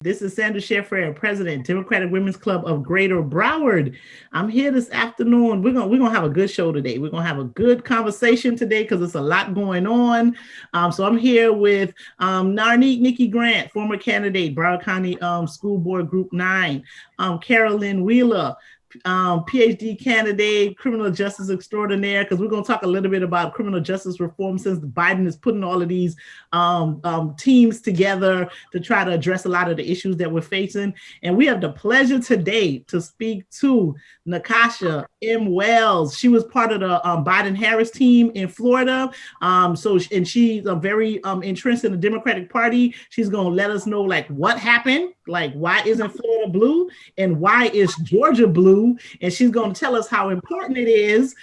This is Sandra Sheffer, President, Democratic Women's Club of Greater Broward. I'm here this afternoon. We're gonna have a good show today. We're gonna have a good conversation today because there's a lot going on. So I'm here with Narnique Nikki Grant, former candidate, Broward County School Board Group 9, Carol Lynne Wheeler, PhD candidate, criminal justice extraordinaire, because we're going to talk a little bit about criminal justice reform since Biden is putting all of these teams together to try to address a lot of the issues that we're facing. And we have the pleasure today to speak to Nikasha M. Wells. She was part of the Biden-Harris team in Florida. And she's very entrenched in the Democratic Party. She's going to let us know like what happened, like why isn't Florida blue and why is Georgia blue? And she's going to tell us how important it is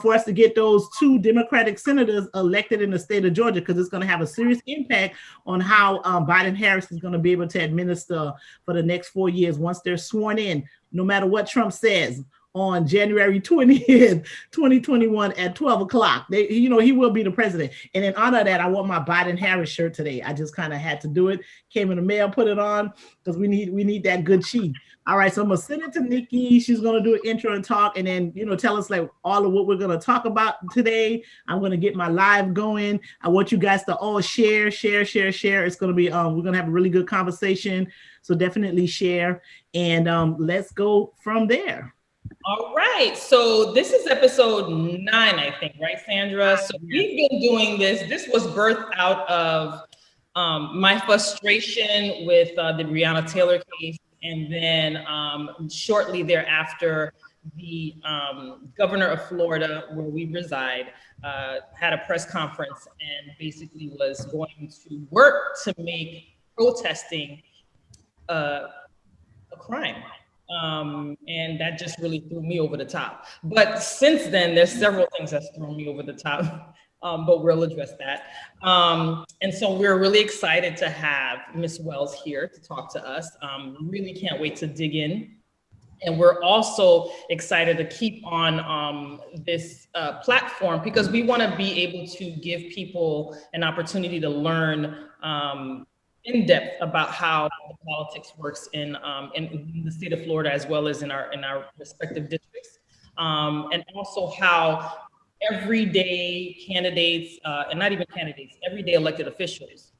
for us to get those 2 Democratic senators elected in the state of Georgia, because it's going to have a serious impact on how Biden-Harris is going to be able to administer for the next 4 years once they're sworn in, no matter what Trump says on January 20th, 2021 at 12 o'clock. He will be the president. And in honor of that, I wore my Biden-Harris shirt today. I just kind of had to do it. Came in the mail, put it on, because we need that good cheat. All right, so I'm gonna send it to Nikki. She's gonna do an intro and talk, and then tell us like all of what we're gonna talk about today. I'm gonna get my live going. I want you guys to all share. It's gonna be we're gonna have a really good conversation. So definitely share, and let's go from there. All right, so this is episode 9, I think, right, Sandra? So we've been doing this. This was birthed out of my frustration with the Breonna Taylor case, and then shortly thereafter, the governor of Florida, where we reside, had a press conference and basically was going to work to make protesting a crime. And that just really threw me over the top. But since then, there's several things that's thrown me over the top, but we'll address that. And so we're really excited to have Ms. Wells here to talk to us. Really can't wait to dig in. And we're also excited to keep on this platform because we want to be able to give people an opportunity to learn in depth about how the politics works in the state of Florida, as well as in our respective districts, and also how everyday candidates, and not even candidates, everyday elected officials,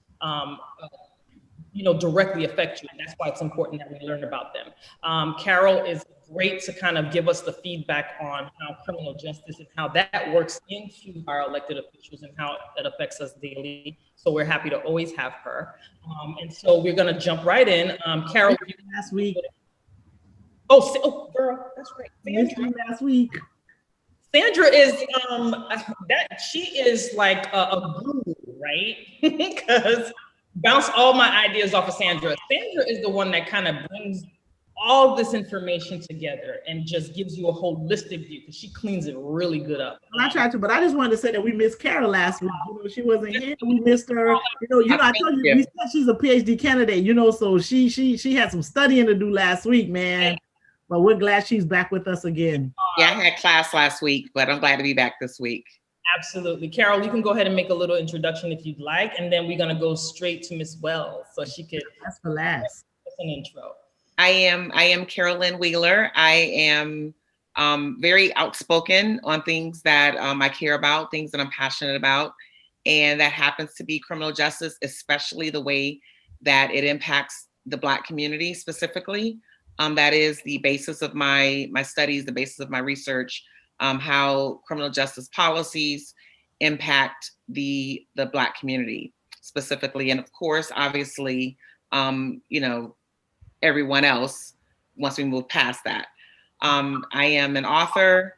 directly affect you. And that's why it's important that we learn about them. Carol is great to kind of give us the feedback on how criminal justice and how that works into our elected officials and how that affects us daily. So we're happy to always have her. And so we're going to jump right in. Carol, last week. Oh, girl, that's right. Sandra, last week. Sandra is she is like a guru, right? Because bounce all my ideas off of Sandra. Sandra is the one that kind of brings all this information together and just gives you a holistic view because she cleans it really good up. Well, I tried to, but I just wanted to say that we missed Carol last week. She wasn't here. We missed her. I told you we said she's a PhD candidate. So she had some studying to do last week, man. But we're glad she's back with us again. Yeah, I had class last week, but I'm glad to be back this week. Absolutely. Carol, you can go ahead and make a little introduction if you'd like, and then we're going to go straight to Ms. Wells so she could. That's for last. That's an intro. I am Carol Lynne Wheeler. I am very outspoken on things that I care about, things that I'm passionate about, and that happens to be criminal justice, especially the way that it impacts the Black community specifically. That is the basis of my studies, the basis of my research, how criminal justice policies impact the Black community specifically, and of course, obviously, everyone else once we move past that. I am an author.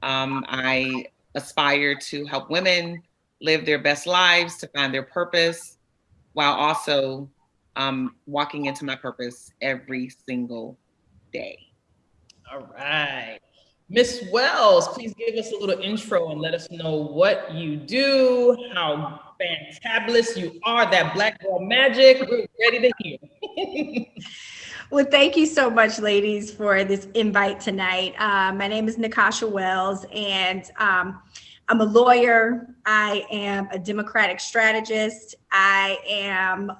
I aspire to help women live their best lives, to find their purpose, while also walking into my purpose every single day. All right. Ms. Wells, please give us a little intro and let us know what you do, how fantabulous you are, that Black girl magic. We're ready to hear. Well, thank you so much, ladies, for this invite tonight. My name is Nikasha Wells, and I'm a lawyer. I am a Democratic strategist. I am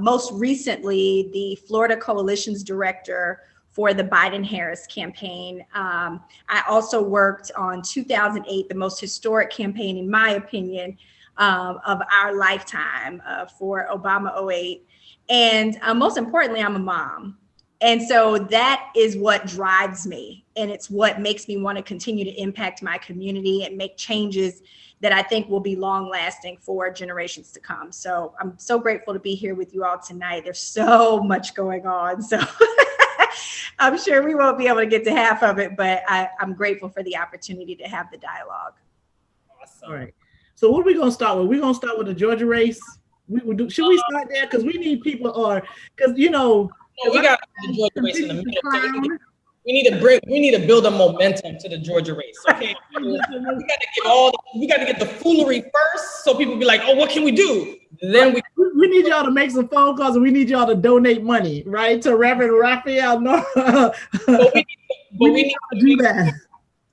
most recently the Florida Coalition's director for the Biden-Harris campaign. I also worked on 2008, the most historic campaign, in my opinion, of our lifetime for Obama 08. And most importantly, I'm a mom. And so that is what drives me. And it's what makes me want to continue to impact my community and make changes that I think will be long lasting for generations to come. So I'm so grateful to be here with you all tonight. There's so much going on. So I'm sure we won't be able to get to half of it, but I'm grateful for the opportunity to have the dialogue. Awesome. All right. So what are we going to start with? We're going to start with the Georgia race. Should we start there? Because we need people, because, you know. No, we got the Georgia race in the middle. So we need to build a momentum to the Georgia race. Okay. we got to get the foolery first, so people be like, oh, what can we do? Then we need y'all to make some phone calls, and we need y'all to donate money, right, to Reverend Raphael. No, we need to do that.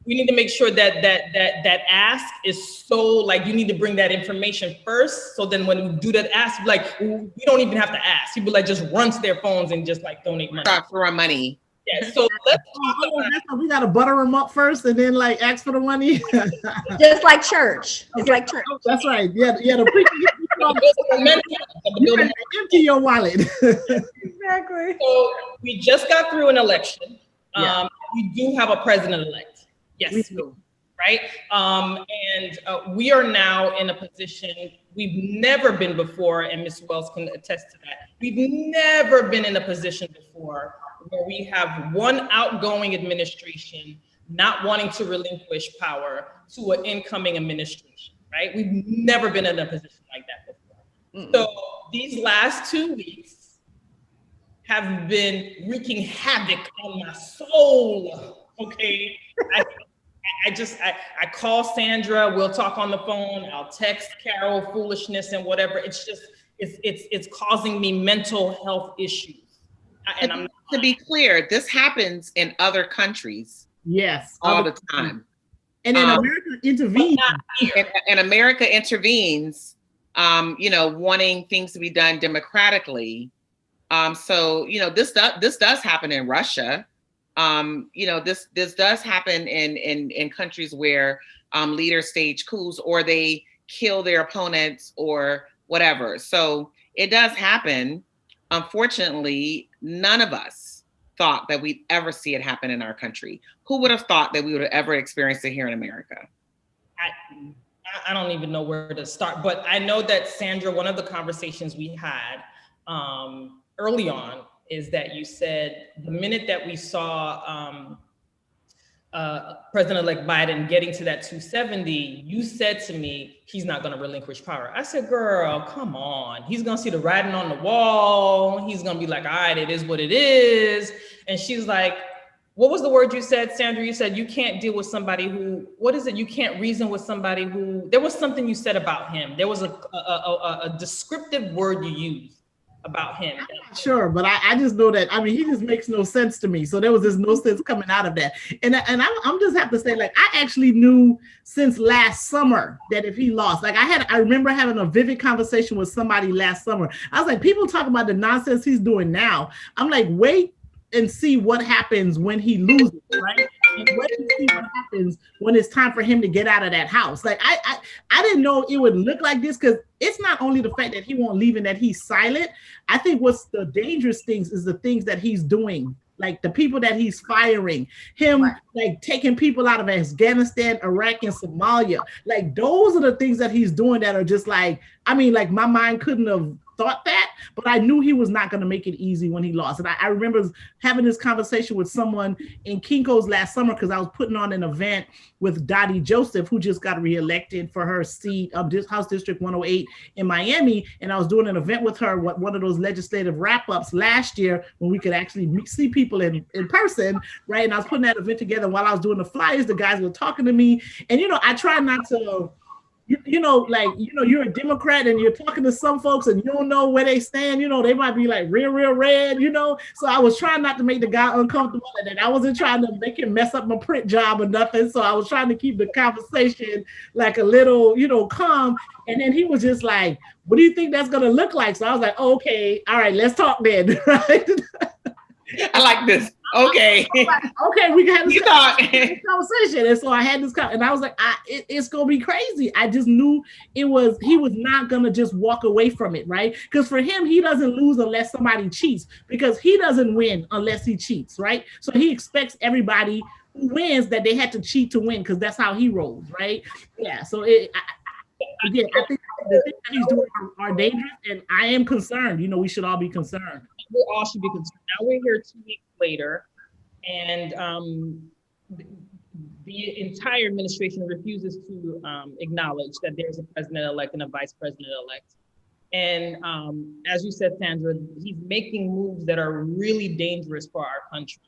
We need to make sure that ask is so, like, you need to bring that information first. So then when we do that ask, like, we don't even have to ask. People like just run to their phones and just like donate money. Start throwing money. Yeah. So let's we got to butter them up first and then like ask for the money. Just like church. It's like church. That's right. Yeah. The preacher. You gotta empty your wallet. Exactly. So we just got through an election. We do have a president-elect. Yes, we do. Right? And we are now in a position we've never been before, and Ms. Wells can attest to that. We've never been in a position before where we have one outgoing administration not wanting to relinquish power to an incoming administration, right? We've never been in a position like that before. Mm-hmm. So these last 2 weeks have been wreaking havoc on my soul, okay? I call Sandra, we'll talk on the phone, I'll text Carol foolishness and whatever. It's just, it's causing me mental health issues. And to be clear, this happens in other countries. Yes. All the time. And then America intervenes. And America intervenes, wanting things to be done democratically. So, this does happen in Russia. This does happen in countries where leaders stage coups or they kill their opponents or whatever. So it does happen. Unfortunately, none of us thought that we'd ever see it happen in our country. Who would have thought that we would have ever experienced it here in America? I don't even know where to start, but I know that, Sandra, one of the conversations we had early on is that you said the minute that we saw President-elect Biden getting to that 270, you said to me, he's not going to relinquish power. I said, girl, come on. He's going to see the writing on the wall. He's going to be like, all right, it is what it is. And she's like, what was the word you said, Sandra? You said you can't deal with somebody who, what is it? You can't reason with somebody who, there was something you said about him. There was a descriptive word you used about him. Sure, but I just know that, he just makes no sense to me. So there was just no sense coming out of that. And I'm just have to say, like, I actually knew since last summer that if he lost, like I remember having a vivid conversation with somebody last summer. I was like, people talk about the nonsense he's doing now. I'm like, wait and see what happens when he loses, right? And wait and see what happens when it's time for him to get out of that house. Like I didn't know it would look like this, because it's not only the fact that he won't leave and that he's silent. I think what's the dangerous things is the things that he's doing, like the people that he's firing, him like taking people out of Afghanistan, Iraq, and Somalia. Like those are the things that he's doing that are just like, like my mind couldn't have thought that, but I knew he was not going to make it easy when he lost. And I remember having this conversation with someone in Kinko's last summer, because I was putting on an event with Dottie Joseph, who just got reelected for her seat of House District 108 in Miami. And I was doing an event with her, one of those legislative wrap-ups last year when we could actually see people in person, right? And I was putting that event together. While I was doing the flyers, the guys were talking to me. And, I try not to you're a Democrat and you're talking to some folks and you don't know where they stand. They might be like real red. So I was trying not to make the guy uncomfortable, and I wasn't trying to make him mess up my print job or nothing. So I was trying to keep the conversation like a little, calm. And then he was just like, "What do you think that's gonna look like?" So I was like, oh, "Okay, all right, let's talk then." Right? I like this. Okay. Okay, we can have this conversation. And so I had this, and I was like, it's gonna be crazy. I just knew he was not gonna just walk away from it, right? Because for him, he doesn't lose unless somebody cheats, because he doesn't win unless he cheats, right? So he expects everybody who wins that they had to cheat to win, because that's how he rolls, right? Yeah. So I think the things that he's doing are dangerous, and I am concerned. We should all be concerned. We all should be concerned. Now we're here 2 weeks later, and the entire administration refuses to acknowledge that there's a president-elect and a vice president-elect. And as you said, Sandra, he's making moves that are really dangerous for our country.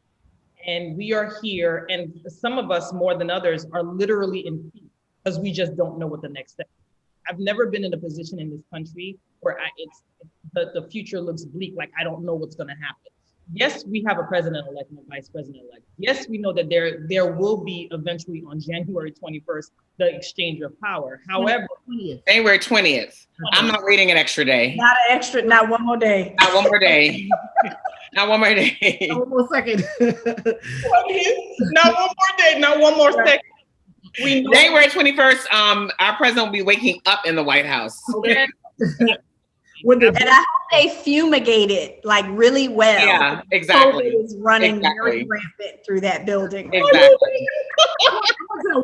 And we are here, and some of us more than others are literally in fear because we just don't know what the next step is. I've never been in a position in this country where the future looks bleak, like I don't know what's going to happen. Yes, we have a president-elect and a vice president-elect. Yes, we know that there will be eventually on January 21st, the exchange of power. However, January 20th. I'm not waiting an extra day. Not one more day. Not one more day. Not one more day. Not one more second. Not one more day, not one more second. January 21st, our president will be waking up in the White House. Okay. And I hope they fumigate it like really well. Yeah, exactly. COVID is running very rampant through that building. Exactly.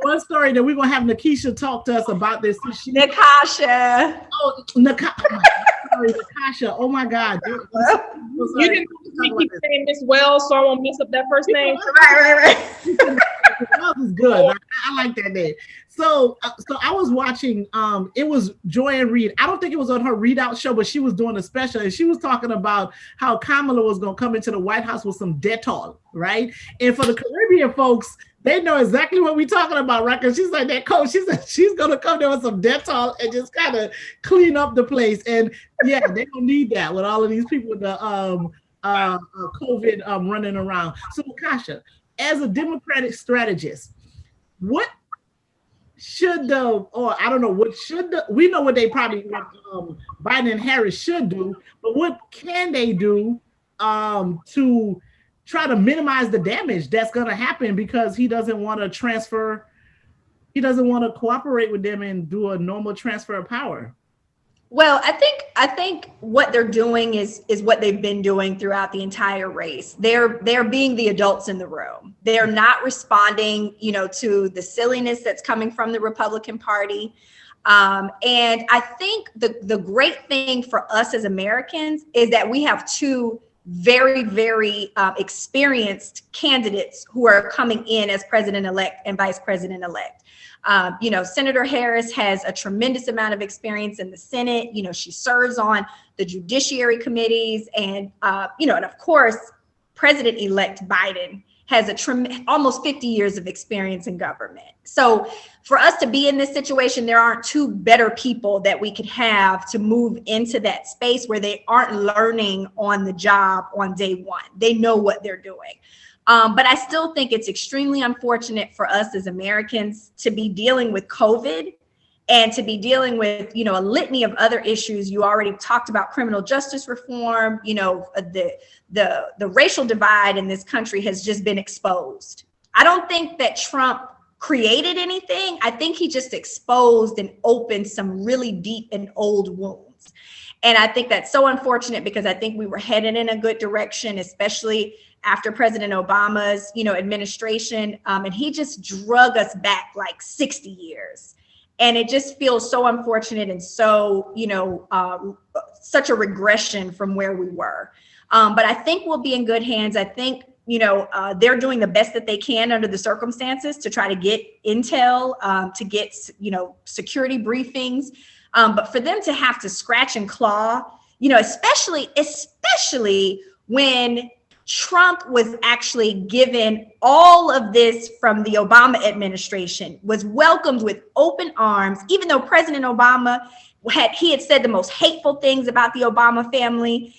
One story that we're gonna have Nikasha talk to us about this. Nikasha. Oh, Nikasha. Oh my God. You didn't keep saying this well, so I won't mess up that first name. Right. That was good. I like that name. So I was watching. It was Joy-Ann Reid. I don't think it was on her readout show, but she was doing a special, and she was talking about how Kamala was going to come into the White House with some Dettol, right? And for the Caribbean folks, they know exactly what we're talking about, right? Because she's like that coach. She said she's going to come there with some Dettol and just kind of clean up the place. And yeah, they don't need that with all of these people with the COVID running around. So Nikasha, as a Democratic strategist, what should we know what they probably Biden and Harris should do, but what can they do to try to minimize the damage that's going to happen, because he doesn't want to cooperate with them and do a normal transfer of power? Well, I think what they're doing is what they've been doing throughout the entire race. They're being the adults in the room. They're not responding, to the silliness that's coming from the Republican Party. And I think the great thing for us as Americans is that we have two very, very experienced candidates who are coming in as president-elect and vice president-elect. Senator Harris has a tremendous amount of experience in the Senate. She serves on the judiciary committees, and and of course, President-elect Biden has almost 50 years of experience in government. So for us to be in this situation, there aren't two better people that we could have to move into that space where they aren't learning on the job on day one. They know what they're doing. But I still think it's extremely unfortunate for us as Americans to be dealing with COVID and to be dealing with, a litany of other issues. You already talked about criminal justice reform. The racial divide in this country has just been exposed. I don't think that Trump created anything. I think he just exposed and opened some really deep and old wounds. And I think that's so unfortunate, because I think we were headed in a good direction, especially after President Obama's, administration. And he just drug us back like 60 years. And it just feels so unfortunate and so, such a regression from where we were. But I think we'll be in good hands. I think, they're doing the best that they can under the circumstances to try to get intel, to get, security briefings. But for them to have to scratch and claw, especially when Trump was actually given all of this from the Obama administration, was welcomed with open arms, even though President Obama had said the most hateful things about the Obama family.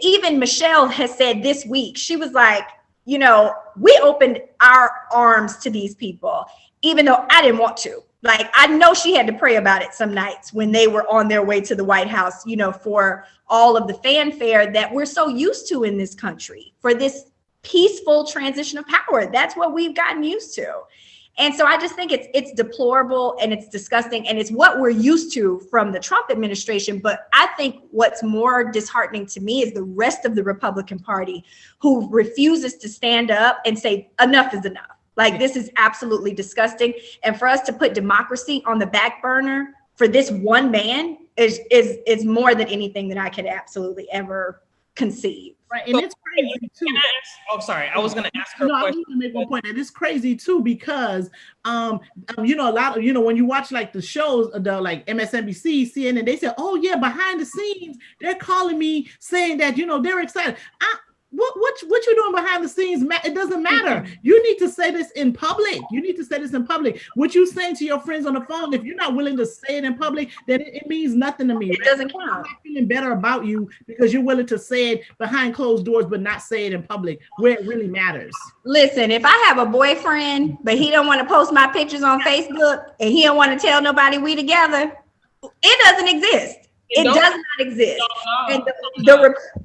Even Michelle has said this week, she was like, you know, we opened our arms to these people, even though I didn't want to. Like, I know she had to pray about it some nights when they were on their way to the White House, you know, for all of the fanfare that we're so used to in this country, for this peaceful transition of power. That's what we've gotten used to. And so I just think it's deplorable and it's disgusting, and it's what we're used to from the Trump administration. But I think what's more disheartening to me is the rest of the Republican Party, who refuses to stand up and say enough is enough. Like, this is absolutely disgusting. And for us to put democracy on the back burner for this one man is more than anything that I could absolutely ever conceive. Right, and it's crazy too. Sorry, I was going to ask her. I was going to make one point that it's crazy too, because you know, a lot of, you know, when you watch like the shows, the like MSNBC, CNN, they say, oh yeah, behind the scenes, they're calling me saying that, you know, they're excited. What you doing behind the scenes? It doesn't matter. You need to say this in public. You need to say this in public. What you saying to your friends on the phone, if you're not willing to say it in public, then it means nothing to me. It doesn't count. I'm not feeling better about you because you're willing to say it behind closed doors, but not say it in public where it really matters. Listen, if I have a boyfriend, but he don't want to post my pictures on Facebook and he don't want to tell nobody we together, it doesn't exist. It does not exist. And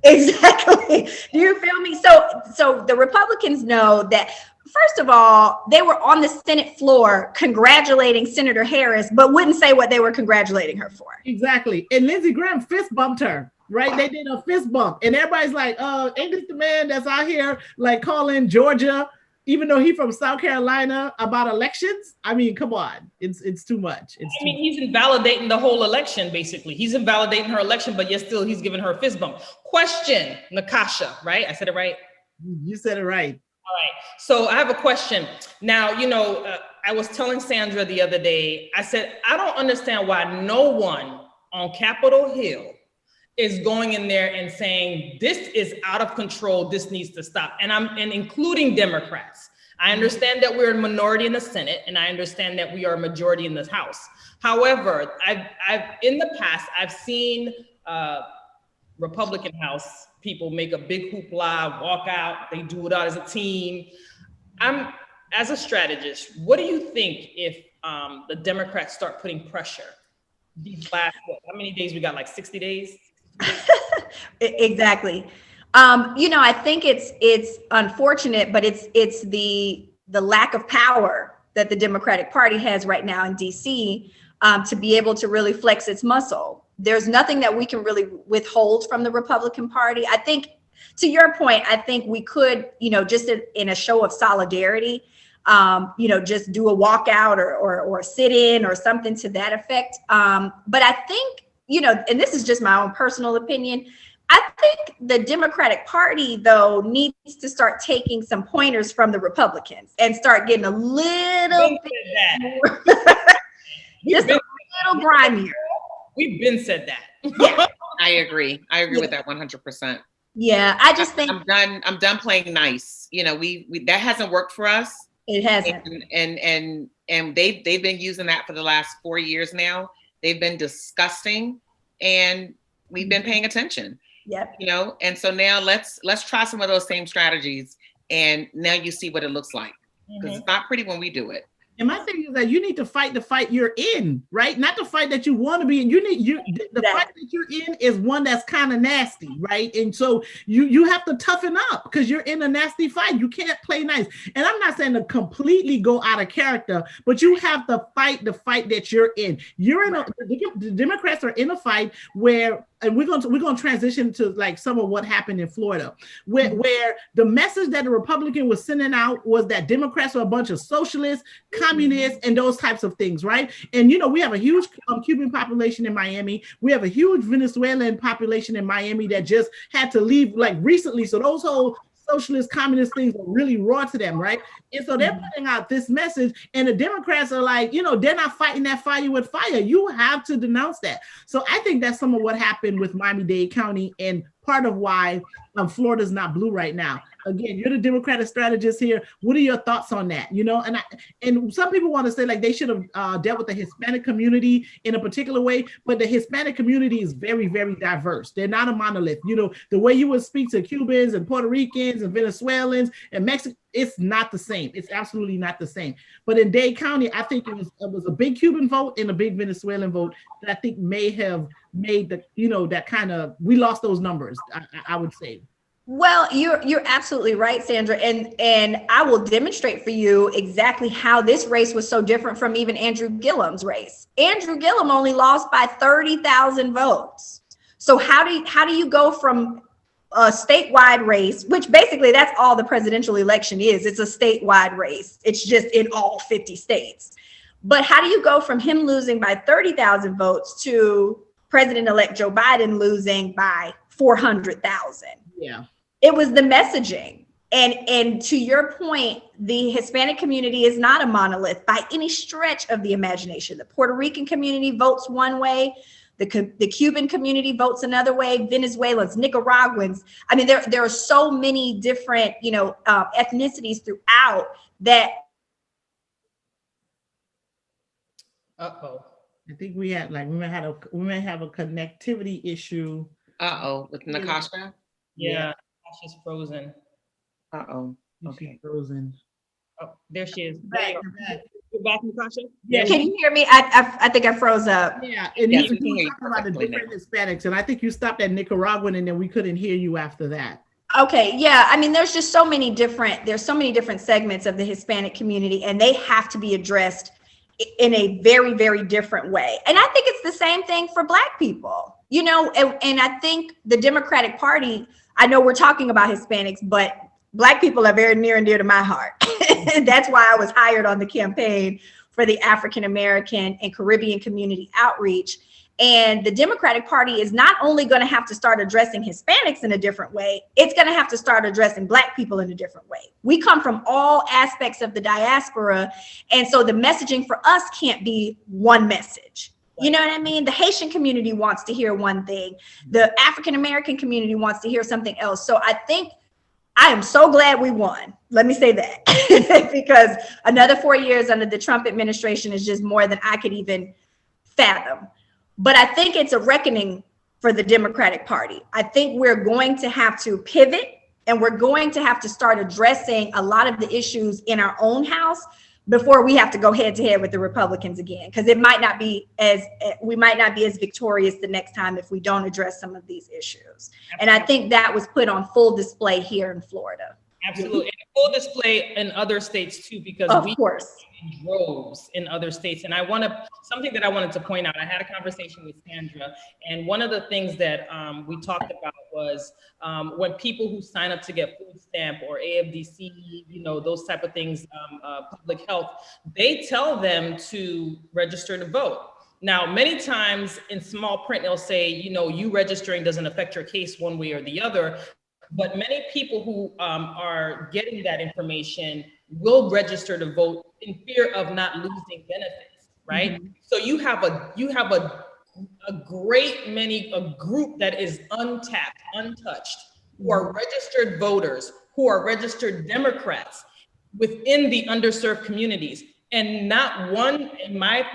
exactly. Do you feel me? So the Republicans know that, first of all, they were on the Senate floor congratulating Senator Harris, but wouldn't say what they were congratulating her for. Exactly. And Lindsey Graham fist bumped her, right? They did a fist bump. And everybody's like, ain't this the man that's out here like calling Georgia, even though he's from South Carolina, about elections? I mean, come on. It's too much. He's invalidating the whole election, basically. He's invalidating her election, but yet still he's giving her a fist bump. Question, Nikasha, right? I said it right? You said it right. All right. So I have a question. Now, you know, I was telling Sandra the other day, I said, I don't understand why no one on Capitol Hill is going in there and saying, this is out of control, this needs to stop. And including Democrats. I understand that we're a minority in the Senate, and I understand that we are a majority in the House. However, I've in the past, I've seen Republican House people make a big hoopla, walk out, they do it out as a team. As a strategist, what do you think if the Democrats start putting pressure these last, how many days we got, like 60 days? Exactly. You know, I think it's unfortunate, but it's the lack of power that the Democratic Party has right now in DC to be able to really flex its muscle. There's nothing that we can really withhold from the Republican Party. I think, to your point, I think we could, you know, just in a show of solidarity, you know, just do a walkout or a sit-in or something to that effect. But I think, you know, and this is just my own personal opinion, I think the Democratic Party, though, needs to start taking some pointers from the Republicans and start getting a little bit more, just a little grimier. We've been said that. Yeah. I agree with that 100%. Yeah, I just think I'm done playing nice. You know, we that hasn't worked for us. It hasn't. And they've been using that for the last 4 years now. They've been disgusting, and we've been paying attention. Yep. You know, and so now let's try some of those same strategies, and now you see what it looks like, because it's not pretty when we do it. And my thing is that you need to fight the fight you're in, right? Not the fight that you want to be in. The fight that you're in is one that's kind of nasty, right? And so you have to toughen up because you're in a nasty fight. You can't play nice. And I'm not saying to completely go out of character, but you have to fight the fight that you're in. The Democrats are in a fight where, and we're going to transition to like some of what happened in Florida, where the message that the Republican was sending out was that Democrats are a bunch of socialists, communists, and those types of things, right? And, you know, we have a huge Cuban population in Miami. We have a huge Venezuelan population in Miami that just had to leave like recently. So those whole socialist, communist things are really raw to them, right? And so they're putting out this message, and the Democrats are like, you know, they're not fighting that fire with fire. You have to denounce that. So I think that's some of what happened with Miami-Dade County and part of why Florida's not blue right now. Again, you're the Democratic strategist here. What are your thoughts on that? You know, and some people want to say like they should have dealt with the Hispanic community in a particular way, but the Hispanic community is very, very diverse. They're not a monolith. You know, the way you would speak to Cubans and Puerto Ricans and Venezuelans and Mexican, it's not the same. It's absolutely not the same. But in Dade County, I think it was a big Cuban vote and a big Venezuelan vote that I think may have made the, you know, that kind of, we lost those numbers, I would say. Well, you're absolutely right, Sandra, and I will demonstrate for you exactly how this race was so different from even Andrew Gillum's race. Andrew Gillum only lost by 30,000 votes. So how do you go from a statewide race, which basically that's all the presidential election is? It's a statewide race. It's just in all 50 states. But how do you go from him losing by 30,000 votes to President-elect Joe Biden losing by 400,000? Yeah. It was the messaging. And to your point, the Hispanic community is not a monolith by any stretch of the imagination. The Puerto Rican community votes one way, the Cuban community votes another way, Venezuelans, Nicaraguans. I mean, there are so many different, you know, ethnicities throughout that. Uh-oh. I think we had like we may have a connectivity issue. With Nikasha. Yeah, she's frozen. Okay. She's frozen. Oh, there she is. Back. You're back, Nikasha? Yeah. Can you hear me? I think I froze up. Yeah, and you were talking about the different Hispanics, and I think you stopped at Nicaraguan, and then we couldn't hear you after that. Okay, yeah. I mean, there's so many different segments of the Hispanic community, and they have to be addressed in a very, very different way. And I think it's the same thing for Black people, you know, and I think the Democratic Party, I know we're talking about Hispanics, but Black people are very near and dear to my heart. That's why I was hired on the campaign for the African American and Caribbean community outreach. And the Democratic Party is not only going to have to start addressing Hispanics in a different way, it's going to have to start addressing Black people in a different way. We come from all aspects of the diaspora. And so the messaging for us can't be one message. You know what I mean? The Haitian community wants to hear one thing. The African American community wants to hear something else. So I think I am so glad we won. Let me say that. Because another 4 years under the Trump administration is just more than I could even fathom. But I think it's a reckoning for the Democratic Party. I think we're going to have to pivot, and we're going to have to start addressing a lot of the issues in our own house before we have to go head to head with the Republicans again, because we might not be as victorious the next time if we don't address some of these issues. And I think that was put on full display here in Florida. Absolutely. And full display in other states too, because of course, in droves in other states. And something that I wanted to point out, I had a conversation with Sandra, and one of the things that we talked about was when people who sign up to get food stamp or AFDC, you know, those type of things, public health, they tell them to register to vote. Now, many times in small print, they'll say, you know, you registering doesn't affect your case one way or the other. But many people who are getting that information will register to vote in fear of not losing benefits, right? Mm-hmm. So you have a group that is untapped, untouched, who are registered voters, who are registered Democrats within the underserved communities, and not one and I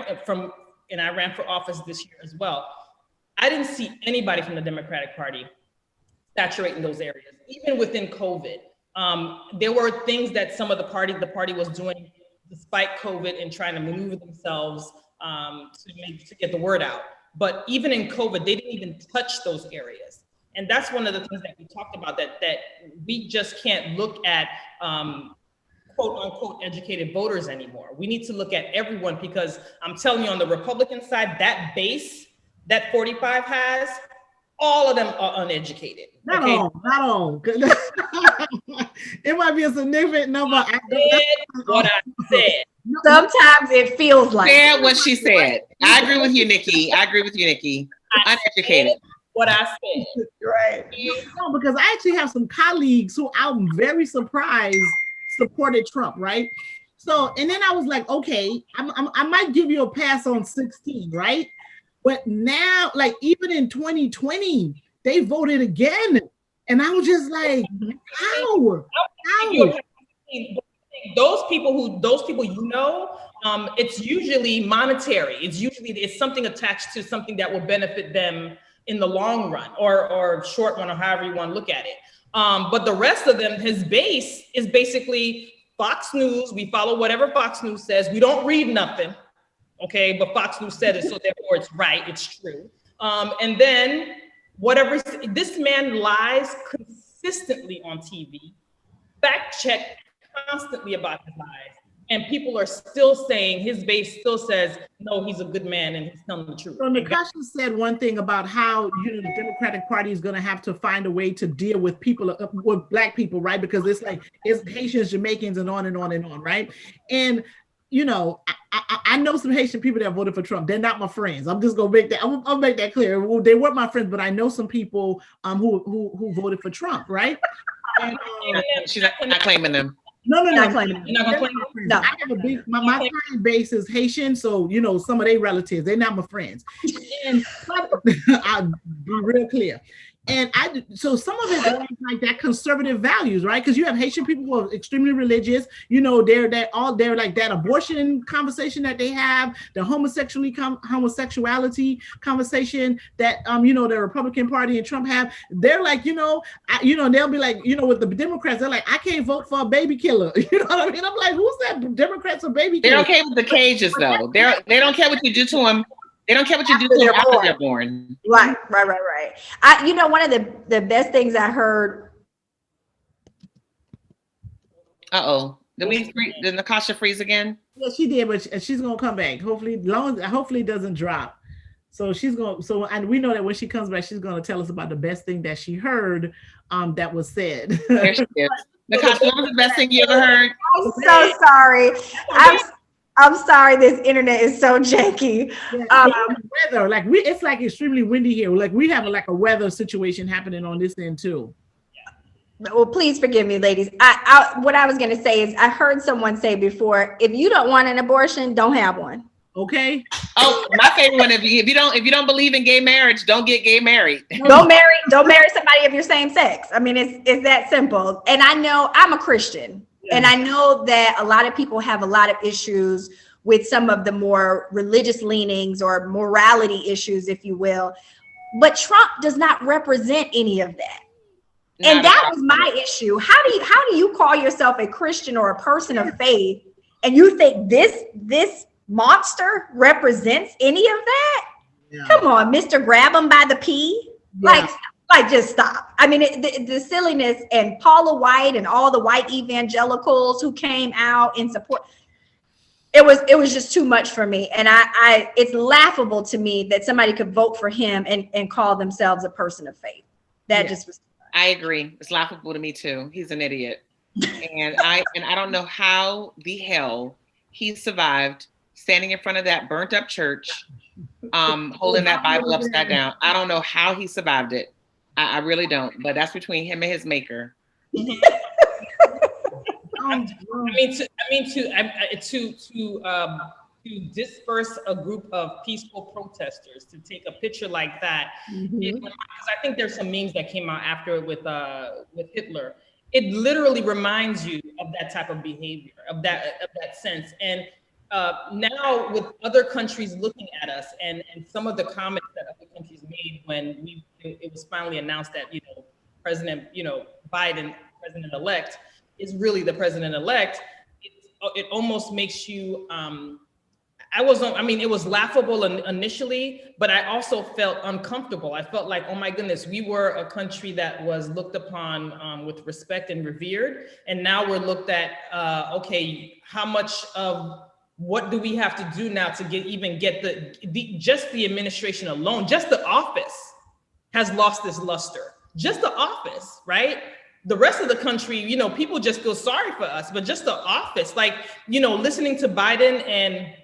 ran for office this year as well. I didn't see anybody from the Democratic Party saturating those areas, even within COVID. There were things that some of the party was doing despite COVID and trying to maneuver themselves to get the word out. But even in COVID, they didn't even touch those areas. And that's one of the things that we talked about, that we just can't look at quote unquote educated voters anymore. We need to look at everyone, because I'm telling you, on the Republican side, that base that 45 has, all of them are uneducated. Not all. It might be a significant number. I said what I said. Sometimes it feels like. Said what she said. I agree with you, Nikki. Uneducated. What I said. Right. No, because I actually have some colleagues who I'm very surprised supported Trump, right? So, and then I was like, okay, I might give you a pass on 16, right? But now, like even in 2020, they voted again. And I was just like, how? Those people it's usually monetary. It's something attached to something that will benefit them in the long run or short run, or however you want to look at it. But the rest of them, his base is basically Fox News. We follow whatever Fox News says. We don't read nothing, okay? But Fox News said it, so therefore it's right, it's true. And then whatever, this man lies consistently on TV, fact check constantly about his lies. And people are still saying, his base still says, no, he's a good man and he's telling the truth. So Nikasha said one thing about how, the Democratic Party is going to have to find a way to deal with people, with Black people, right? Because it's Haitians, Jamaicans, and on and on and on, right? And, I know some Haitian people that voted for Trump. They're not my friends. I'm just going to make that, I'll make that clear. Well, they weren't my friends, but I know some people who voted for Trump, right? And, she's not claiming them. No. You're not gonna claim them? No. I have a big, my client base is Haitian, so some of their relatives, they're not my friends. And I'll be real clear. And so some of it is like that conservative values, right? Because you have Haitian people who are extremely religious. They're like that abortion conversation that they have, the homosexuality conversation that the Republican Party and Trump have. They're like, they'll be like, with the Democrats, they're like, I can't vote for a baby killer. You know what I mean? I'm like, who's that? Democrats or baby killer? They're okay with the cages though. They don't care what you do to them. They don't care what you do to them after they're born. Right. One of the best things I heard. Did Nikasha freeze again? Yeah, she did, but she's gonna come back. Hopefully it doesn't drop. So and we know that when she comes back, she's gonna tell us about the best thing that she heard that was said. There she is. Nikasha, what was the best thing you ever heard? I'm so sorry. I'm sorry, this internet is so janky. Weather, it's like extremely windy here. Like we have a weather situation happening on this end too. Well, please forgive me, ladies. What I was gonna say is I heard someone say before, if you don't want an abortion, don't have one. Okay. Oh, my favorite one, if you don't believe in gay marriage, don't get gay married. Don't marry somebody of your same sex. I mean, it's that simple. And I know I'm a Christian. And I know that a lot of people have a lot of issues with some of the more religious leanings or morality issues, if you will. But Trump does not represent any of that. And that was my issue. How do you call yourself a Christian or a person of faith and you think this monster represents any of that? Yeah. Come on, Mr. Grab him by the pee. Yeah. Like, just stop. I mean, the silliness, and Paula White and all the white evangelicals who came out in support. It was just too much for me. And it's laughable to me that somebody could vote for him and call themselves a person of faith. That just was. I agree. It's laughable to me too. He's an idiot. And I don't know how the hell he survived standing in front of that burnt up church, holding that Bible upside down. I don't know how he survived it. I really don't, but that's between him and his maker. To disperse a group of peaceful protesters to take a picture like that, because I think there's some memes that came out after it with Hitler. It literally reminds you of that type of behavior, of that sense. And now with other countries looking at us and some of the comments that other countries made when it was finally announced that President Biden, president-elect, is really the president-elect, it almost makes you it was laughable initially, but I also felt uncomfortable. I felt like, oh my goodness, we were a country that was looked upon with respect and revered, and now we're looked at, okay, how much of what do we have to do now to get the administration alone, just the office has lost its luster. Just the office, right? The rest of the country, people just feel sorry for us, but just the office, listening to Biden and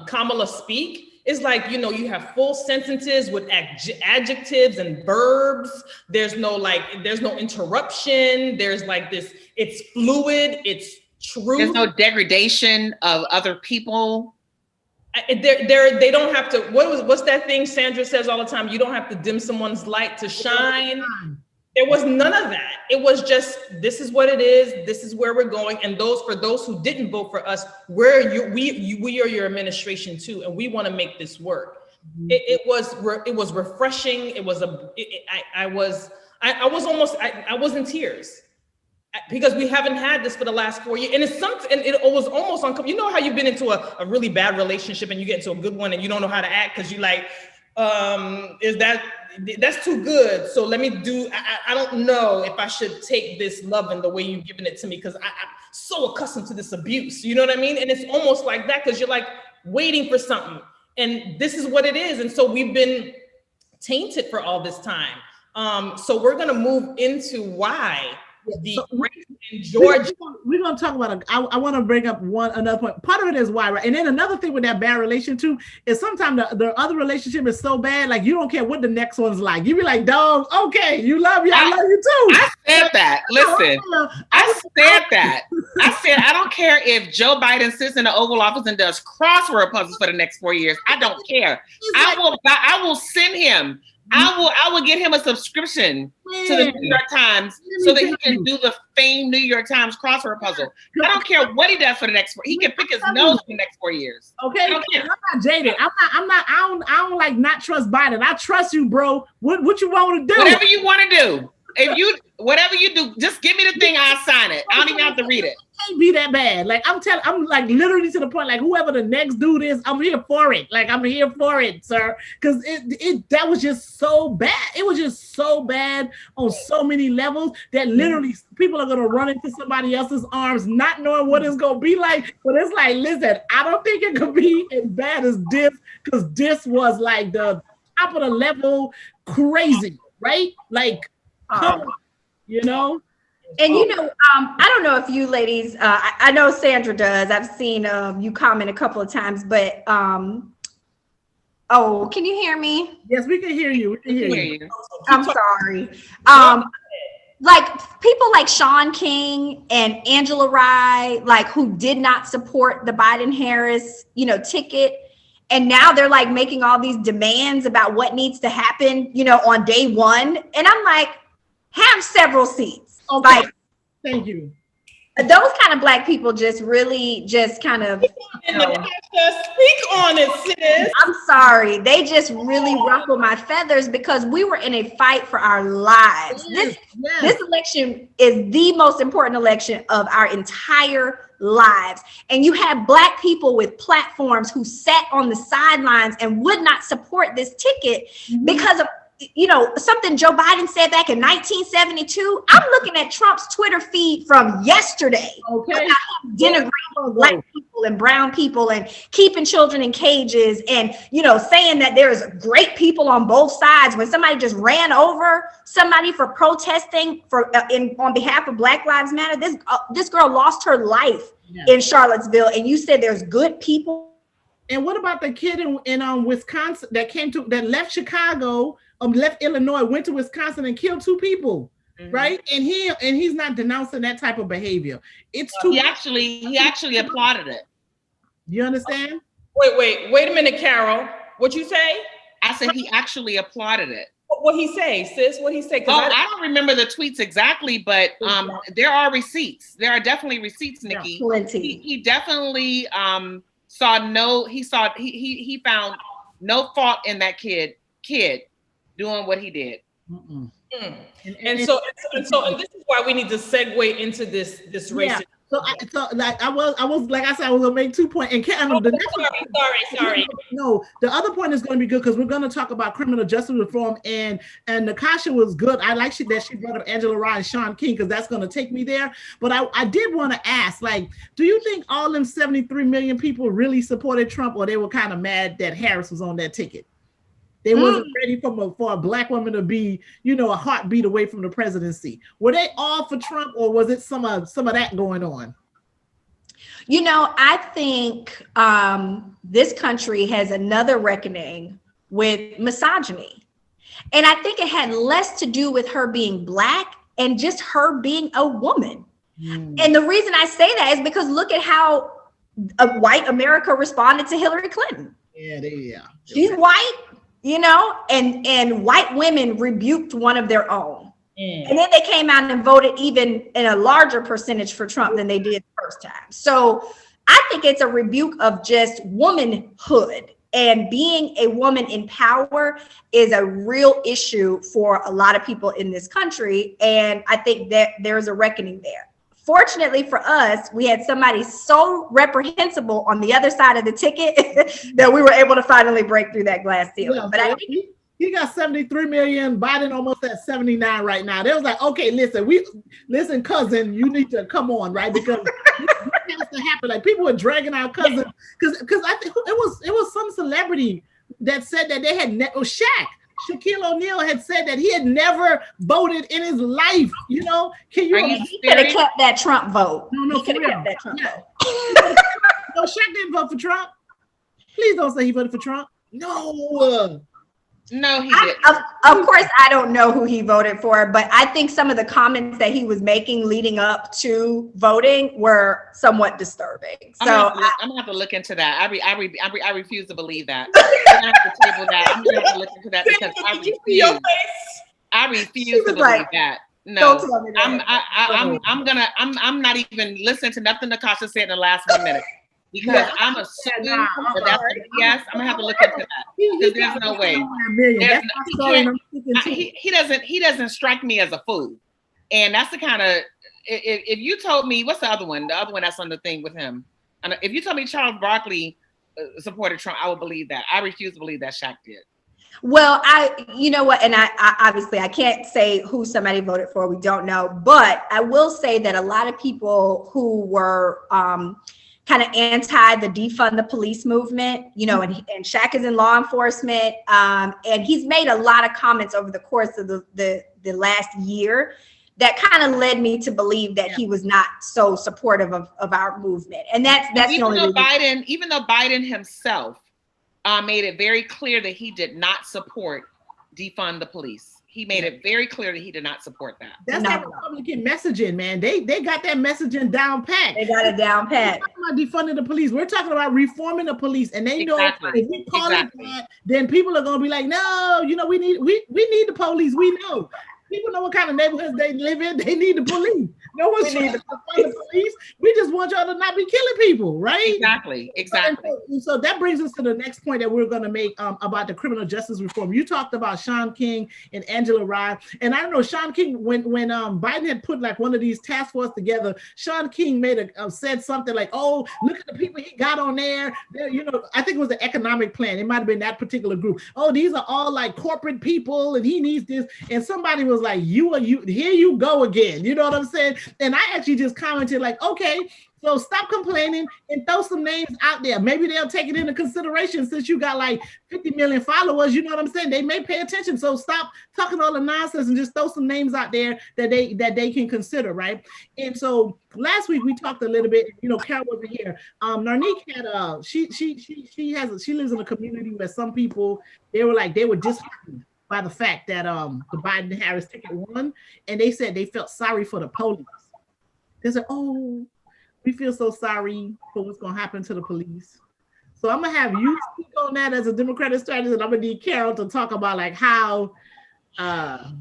Kamala speak is like, you have full sentences with adjectives and verbs. There's no interruption. There's this, it's fluid, it's true. There's no degradation of other people. They don't have to. What's that thing Sandra says all the time? You don't have to dim someone's light to shine. There was none of that. It was just, this is what it is. This is where we're going. And for those who didn't vote for us, we are your administration too, and we want to make this work. It was refreshing. I was in tears because we haven't had this for the last 4 years, and it was almost uncomfortable. You know how you've been into a really bad relationship and you get into a good one and you don't know how to act because you like, that's too good. So let me do. I don't know if I should take this love in the way you've given it to me because I'm so accustomed to this abuse. You know what I mean? And it's almost like that because you're like waiting for something. And this is what it is. And so we've been tainted for all this time. So we're going to move into why the race in Georgia. We're going to talk about I want to bring up another point. Part of it is why, right? And then another thing with that bad relation too is sometimes the other relationship is so bad, like you don't care what the next one's like. You be like, dog, okay, you love you, I love you too. I said that. Listen, I said that. I said I don't care if Joe Biden sits in the Oval Office and does crossword puzzles for the next 4 years. I don't care. I will send him. I will get him a subscription to the New York Times so that he can do the famed New York Times crossword puzzle. I don't care what he does for the next 4 years. He can pick his nose for the next 4 years. Okay, I'm not jaded. I don't like not trust Biden. I trust you, bro. What you want to do? Whatever you want to do. Whatever you do, just give me the thing. I'll sign it. I don't even have to read it. Can't be that bad. Like I'm like literally to the point, like whoever the next dude is, I'm here for it. Like I'm here for it, sir. Because that was just so bad. It was just so bad on so many levels that literally people are gonna run into somebody else's arms, not knowing what it's gonna be like. But it's like, listen, I don't think it could be as bad as this, because this was like the top of the level crazy, right? Like, you know. And I don't know if you ladies, I know Sandra does. I've seen you comment a couple of times, but can you hear me? Yes, we can hear you. We can hear you. I'm sorry. Like people like Sean King and Angela Rye, like who did not support the Biden-Harris, ticket. And now they're like making all these demands about what needs to happen, on day one. And I'm like, have several seats. Okay. Like, thank you. Those kind of Black people just really kind of. Speak on it, sis. I'm sorry. They just really ruffled my feathers because we were in a fight for our lives. This election is the most important election of our entire lives. And you have Black people with platforms who sat on the sidelines and would not support this ticket because of something Joe Biden said back in 1972. I'm looking at Trump's Twitter feed from yesterday. Okay. About him denigrating Black people and brown people and keeping children in cages and, saying that there's great people on both sides when somebody just ran over somebody for protesting on behalf of Black Lives Matter. This girl lost her life in Charlottesville, and you said there's good people. And what about the kid in Wisconsin that left Chicago, left Illinois, went to Wisconsin and killed 2 people, right? And he's not denouncing that type of behavior. It's too. He actually applauded it. You understand? Wait a minute, Carol. What'd you say? I said he actually applauded it. What he say, sis? What he say? I don't remember the tweets exactly, but there are receipts. There are definitely receipts, Nikki. Plenty. He definitely he found no fault in that kid doing what he did. And so this is why we need to segue into this race. Yeah. I was like I said, I was gonna make 2 points. And Sorry. No, the other point is going to be good because we're going to talk about criminal justice reform, and Nikasha was good. I like that she brought up Angela Rye and Sean King because that's going to take me there. But I did want to ask, like, do you think all them 73 million people really supported Trump, or they were kind of mad that Harris was on that ticket? They wasn't ready for a Black woman to be, a heartbeat away from the presidency. Were they all for Trump, or was it some of that going on? I think this country has another reckoning with misogyny. And I think it had less to do with her being Black and just her being a woman. And the reason I say that is because look at how white America responded to Hillary Clinton. Yeah. She's white, and white women rebuked one of their own. And then they came out and voted even in a larger percentage for Trump than they did the first time. So I think it's a rebuke of just womanhood, and being a woman in power is a real issue for a lot of people in this country. And I think that there's a reckoning there. Fortunately for us, we had somebody so reprehensible on the other side of the ticket that we were able to finally break through that glass ceiling. Yeah, but I think he got 73 million. Biden almost at 79 right now. They was like, okay, listen, cousin, you need to come on, right? Because this has to happen. Like, people were dragging our cousin because I think it was some celebrity that said that they had Shaquille O'Neal had said that he had never voted in his life. Can you? He could have kept that Trump vote. No, he could have kept that Trump vote. No, Shaq didn't vote for Trump. Please don't say he voted for Trump. No. No, he didn't. Of course, I don't know who he voted for, but I think some of the comments that he was making leading up to voting were somewhat disturbing. So I'm gonna have to look into that. I refuse to believe that. I'm gonna have to table that. I'm gonna have to look into that because I refuse to believe that. No, I'm not even listening to nothing Nikasha said in the last 1 minute. Because I'm assuming that that's a yes. I'm gonna have to look into that because there's no way. He doesn't strike me as a fool, and that's the kind of. If you told me, what's the other one? The other one that's on the thing with him. And if you told me Charles Barkley supported Trump, I would believe that. I refuse to believe that Shaq did. Well, you know what, and I obviously I can't say who somebody voted for. We don't know, but I will say that a lot of people who were kind of anti the defund the police movement, and Shaq is in law enforcement, and he's made a lot of comments over the course of the last year that kind of led me to believe that he was not so supportive of our movement, and that's the only reason. Even though Biden himself made it very clear that he did not support defund the police. He made it very clear that he did not support that. That's that Republican messaging, man. They got that messaging down pat. They got it down pat. We're talking about defunding the police. We're talking about reforming the police, and they know if we call it that, then people are gonna be like, no, we need the police. We know. People know what kind of neighborhoods they live in. They need the police. No one's trying to defund the police. We just want y'all to not be killing people, right? Exactly. So that brings us to the next point that we're going to make about the criminal justice reform. You talked about Sean King and Angela Rye, and I don't know, Sean King, when Biden had put like one of these task force together, Sean King said something like, "Oh, look at the people he got on there." I think it was the economic plan. It might have been that particular group. Oh, these are all like corporate people, and he needs this. And somebody was like, "You here you go again." You know what I'm saying? And I actually just commented like, okay, so stop complaining and throw some names out there. Maybe they'll take it into consideration since you got like 50 million followers. You know what I'm saying? They may pay attention. So stop talking all the nonsense and just throw some names out there that they can consider, right? And so last week we talked a little bit. Carol wasn't here. Narnique had she lives in a community where some people they were disheartened by the fact that the Biden-Harris ticket won, and they said they felt sorry for the police. They said, "Oh, we feel so sorry for what's going to happen to the police." So I'm going to have you speak on that as a Democratic strategist, and I'm going to need Carol to talk about like how, how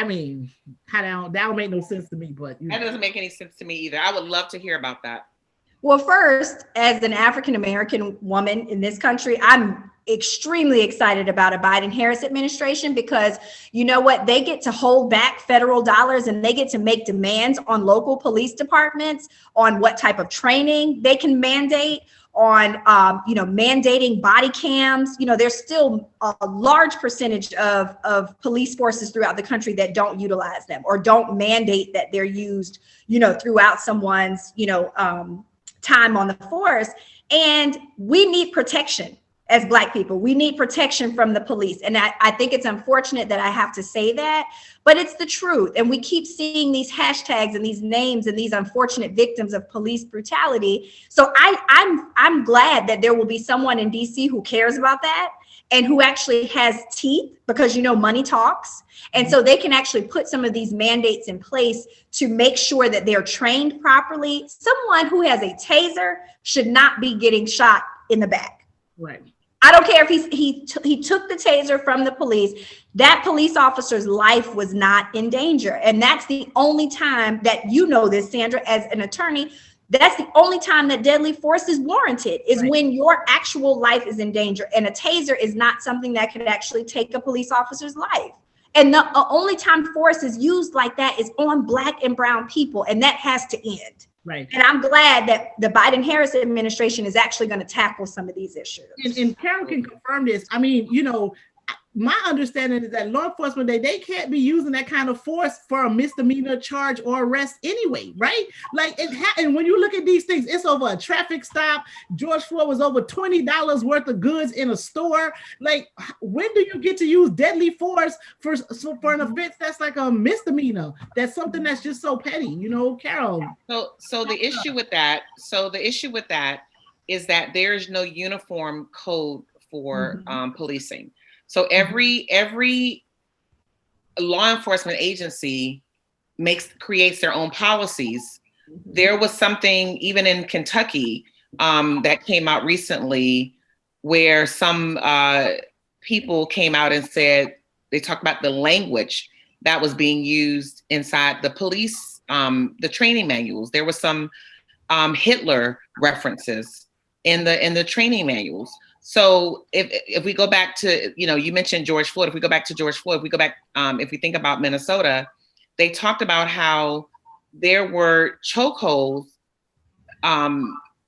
that don't make no sense to me, but that doesn't make any sense to me either. I would love to hear about that. Well, first, as an African-American woman in this country, I'm extremely excited about a Biden-Harris administration because you know what? They get to hold back federal dollars and they get to make demands on local police departments on what type of training they can mandate, on mandating body cams. There's still a large percentage of police forces throughout the country that don't utilize them or don't mandate that they're used, throughout someone's, time on the force. And we need protection. As Black people, we need protection from the police. And I think it's unfortunate that I have to say that, but it's the truth. And we keep seeing these hashtags and these names and these unfortunate victims of police brutality. So I'm glad that there will be someone in DC who cares about that and who actually has teeth, because money talks. And so they can actually put some of these mandates in place to make sure that they're trained properly. Someone who has a taser should not be getting shot in the back. Right. I don't care if he took the taser from the police. That police officer's life was not in danger. And that's the only time that this, Sandra, as an attorney, that's the only time that deadly force is warranted, is right, when your actual life is in danger. And a taser is not something that could actually take a police officer's life. And the only time force is used like that is on Black and brown people. And that has to end. Right. And I'm glad that the Biden-Harris administration is actually going to tackle some of these issues. And Carol can confirm this. I mean, my understanding is that law enforcement, they can't be using that kind of force for a misdemeanor charge or arrest anyway, right? Like and when you look at these things, it's over a traffic stop. George Floyd was over $20 worth of goods in a store. Like, when do you get to use deadly force for an offense that's like a misdemeanor? That's something that's just so petty, Carol. So the issue with that is that there's no uniform code for policing. So every law enforcement agency creates their own policies. There was something even in Kentucky that came out recently where some people came out and said, they talked about the language that was being used inside the police, the training manuals. There was some Hitler references in the training manuals. So if we go back to, you mentioned George Floyd, if we go back, if we think about Minnesota, they talked about how there were chokeholds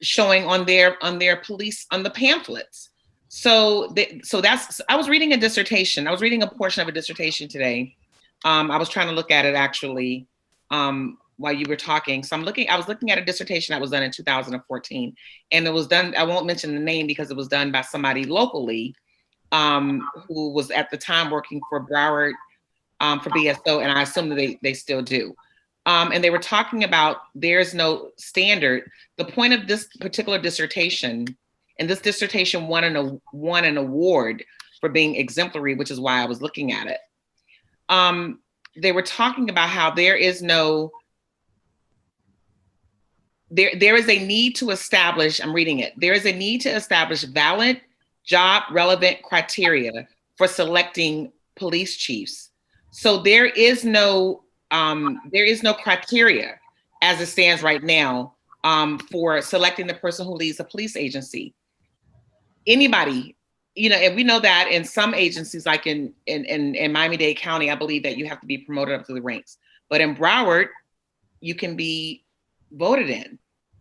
showing on their police, on the pamphlets. So I was reading a portion of a dissertation today. I was trying to look at it actually while you were talking. So I was looking at a dissertation that was done in 2014, and it was done, I won't mention the name because it was done by somebody locally who was at the time working for Broward for BSO, and I assume that they still do. And they were talking about there's no standard. The point of this particular dissertation, and this dissertation won an award for being exemplary, which is why I was looking at it. They were talking about how there is a need to establish, I'm reading it, there is a need to establish valid, job relevant criteria for selecting police chiefs. So there is no criteria as it stands right now for selecting the person who leads a police agency. Anybody, and we know that in some agencies, like in Miami-Dade County, I believe that you have to be promoted up to the ranks. But in Broward, you can be voted in.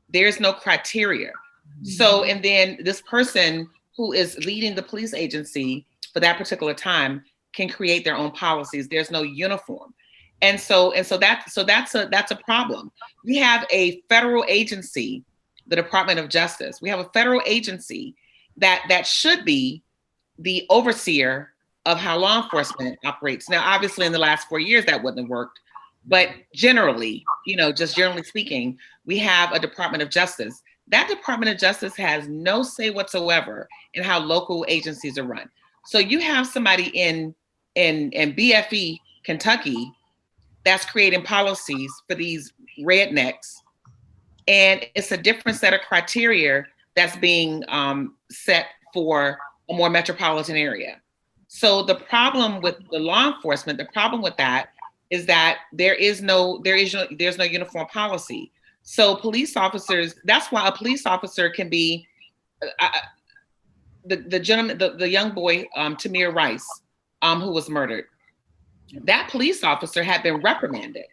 There's no criteria. So, and then this person who is leading the police agency for that particular time can create their own policies. There's no uniform. And so that's a problem. We have a federal agency, the Department of Justice. We have a federal agency that should be the overseer of how law enforcement operates. Now, obviously in the last 4 years, that wouldn't have worked. But generally, just generally speaking, we have a Department of Justice. That Department of Justice has no say whatsoever in how local agencies are run. So you have somebody in BFE, Kentucky, that's creating policies for these rednecks. And it's a different set of criteria that's being set for a more metropolitan area. So the problem with the law enforcement, the problem with that is that there's no uniform policy. So police officers, that's why a police officer can be the gentleman, the young boy, Tamir Rice, who was murdered. That police officer had been reprimanded,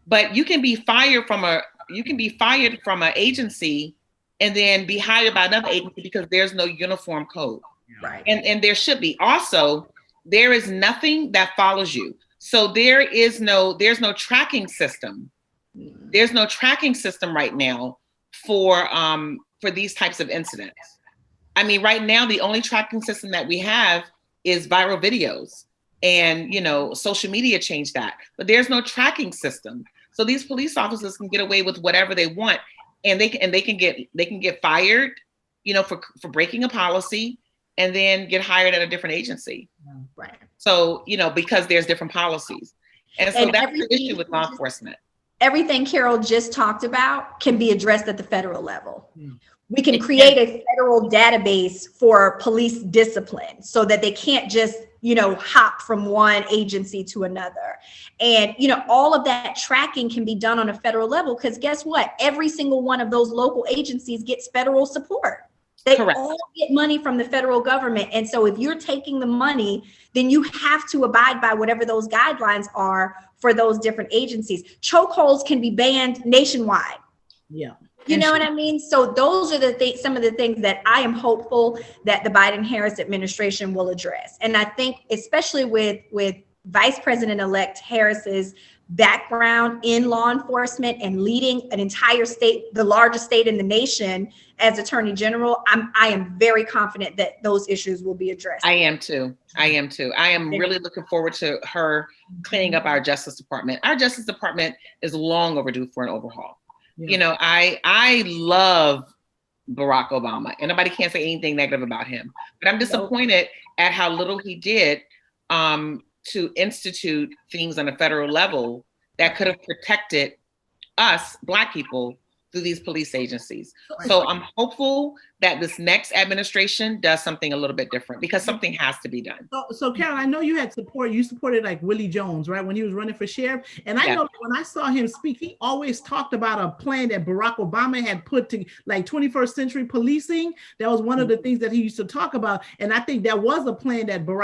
but you can be fired from an agency and then be hired by another agency because there's no uniform code. Right. And there should be. Also, there is nothing that follows you. So there's no tracking system. There's no tracking system right now for these types of incidents. I mean, right now, the only tracking system that we have is viral videos, and social media changed that. But there's no tracking system. So these police officers can get away with whatever they want, and they can get fired, for breaking a policy, and then get hired at a different agency. Right. So, because there's different policies. And so that's the issue with law enforcement. Everything Carol just talked about can be addressed at the federal level. We can create a federal database for police discipline so that they can't just, hop from one agency to another. And, all of that tracking can be done on a federal level, because guess what? Every single one of those local agencies gets federal support. They all get money from the federal government. And so if you're taking the money, then you have to abide by whatever those guidelines are for those different agencies. Chokeholds can be banned nationwide. Yeah. You know what I mean? So those are some of the things that I am hopeful that the Biden-Harris administration will address. And I think especially with Vice President-elect Harris's background in law enforcement and leading an entire state, the largest state in the nation, as Attorney General, I am very confident that those issues will be addressed. I am too. I am really looking forward to her cleaning up our Justice Department. Our Justice Department is long overdue for an overhaul. Yeah. I love Barack Obama, and nobody can't say anything negative about him, but I'm disappointed at how little he did to institute things on a federal level that could have protected us Black people through these police agencies. So I'm hopeful that this next administration does something a little bit different, because something has to be done. So Carol, I know you had support. You supported like Willie Jones, right, when he was running for sheriff. And I know when I saw him speak, he always talked about a plan that Barack Obama had put to, like 21st century policing. That was one of the things that he used to talk about. And I think that was a plan that the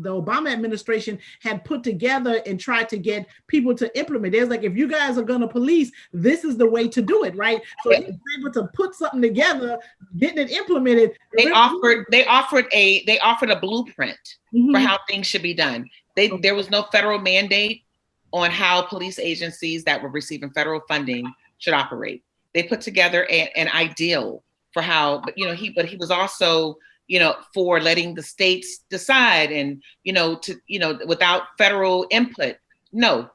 Obama administration had put together and tried to get people to implement. There's like, if you guys are going to police, this is the way to do it, right? So he was able to put something together, getting it implemented. They offered a blueprint for how things should be done. There was no federal mandate on how police agencies that were receiving federal funding should operate. They put together an ideal for how, but he was also, for letting the states decide and, without federal input. No.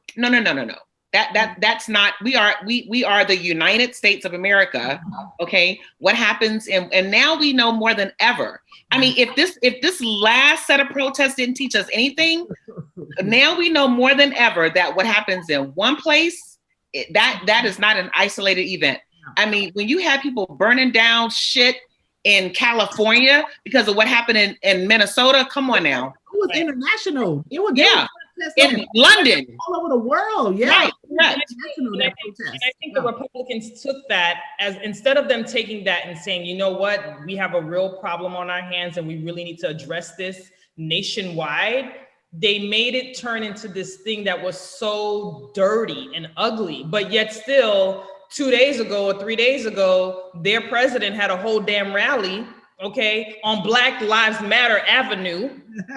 That's not, we are the United States of America. Okay. What happens? And now we know more than ever. I mean, if this last set of protests didn't teach us anything, now we know more than ever that what happens in one place, that is not an isolated event. I mean, when you have people burning down shit in California because of what happened in Minnesota, come on now. It was international. It was in London, all over the world. And I think the Republicans took that as, instead of them taking that and saying, you know what, we have a real problem on our hands and we really need to address this nationwide, they made it turn into this thing that was so dirty and ugly, but yet still 2 days ago or 3 days ago, their president had a whole damn rally, on Black Lives Matter Avenue,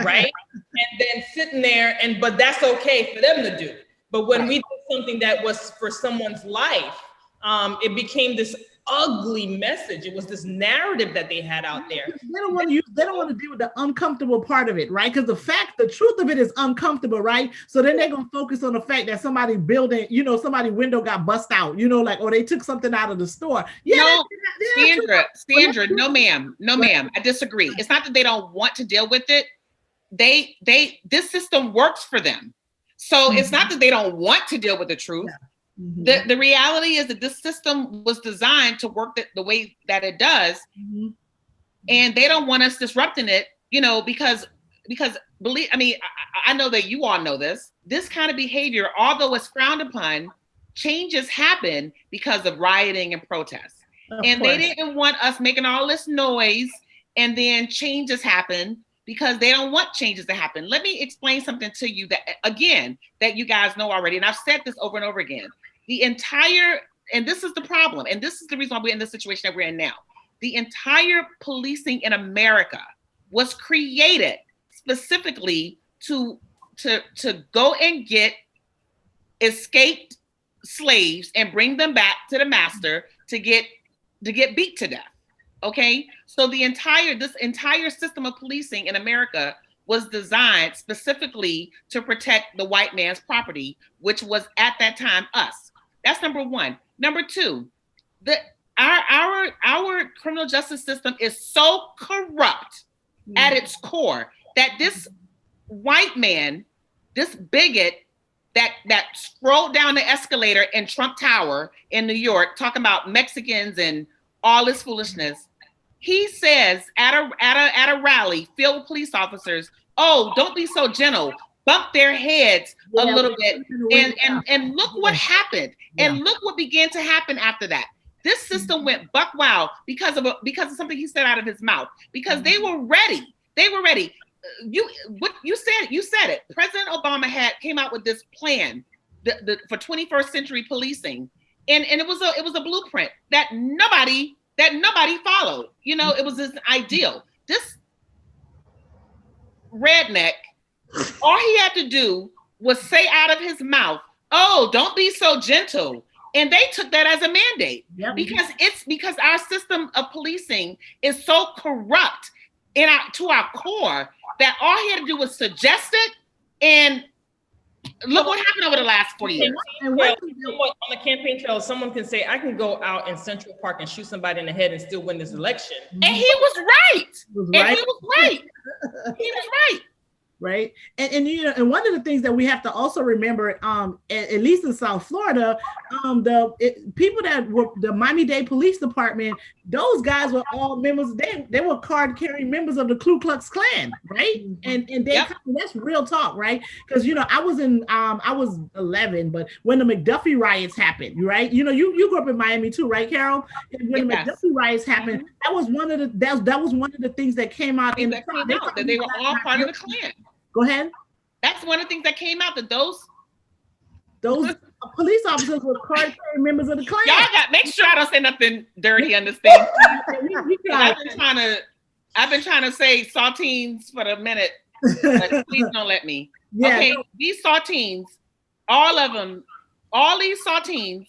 right? And then sitting there, but that's okay for them to do. But when we did something that was for someone's life, it became this ugly message. It was this narrative that they had out there. They don't want to deal with the uncomfortable part of it, right? Because the truth of it is uncomfortable, right? So then they're going to focus on the fact that somebody building, somebody window got bust out, or they took something out of the store. Sandra, no ma'am. I disagree. It's not that they don't want to deal with it. This system works for them. So it's not that they don't want to deal with the truth. The reality is that this system was designed to work the way that it does. And they don't want us disrupting it, because I know that you all know this kind of behavior, although it's frowned upon, changes happen because of rioting and protests. They didn't want us making all this noise and then changes happen because they don't want changes to happen. Let me explain something to you that you guys know already. And I've said this over and over again. And this is the problem. And this is the reason why we're in the situation that we're in now. The entire policing in America was created specifically to go and get escaped slaves and bring them back to the master to get beat to death. Okay, so this entire system of policing in America was designed specifically to protect the white man's property, which was at that time us. That's number one. Number two, our criminal justice system is so corrupt at its core that this white man, this bigot that strolled down the escalator in Trump Tower in New York, talking about Mexicans and all this foolishness, he says at a rally filled with police officers, "Oh, don't be so gentle. Bump their heads a little bit." And look what happened. And look what began to happen after that. This system went buck wild because of something he said out of his mouth. Because they were ready. They were ready. You said it. President Obama came out with this plan for 21st century policing, and it was a blueprint that nobody followed. You know, it was this ideal. This redneck, all he had to do was say out of his mouth, "Oh, don't be so gentle." And they took that as a mandate because our system of policing is so corrupt to our core that all he had to do was suggest it, and look what happened over the last 40 years. And on the campaign trail, someone can say, "I can go out in Central Park and shoot somebody in the head and still win this election." And he was right. He was right. Right. And you know, and one of the things that we have to also remember, at least in South Florida, people that were the Miami-Dade Police Department, those guys were all members. They were card-carrying members of the Ku Klux Klan, right? And they that's real talk, right? Because you know, I was 11, but when the McDuffie riots happened, right? You know, you grew up in Miami too, right, Carol? And when the McDuffie riots happened, that was one of the things that came out that they were all part of the Klan. Go ahead. That's one of the things that came out, that those police officers were card-carrying members of the Klan. Y'all make sure I don't say nothing dirty on this thing. I've been trying to say saltines for a minute, but please don't let me. Yeah. Okay, these saltines, all these saltines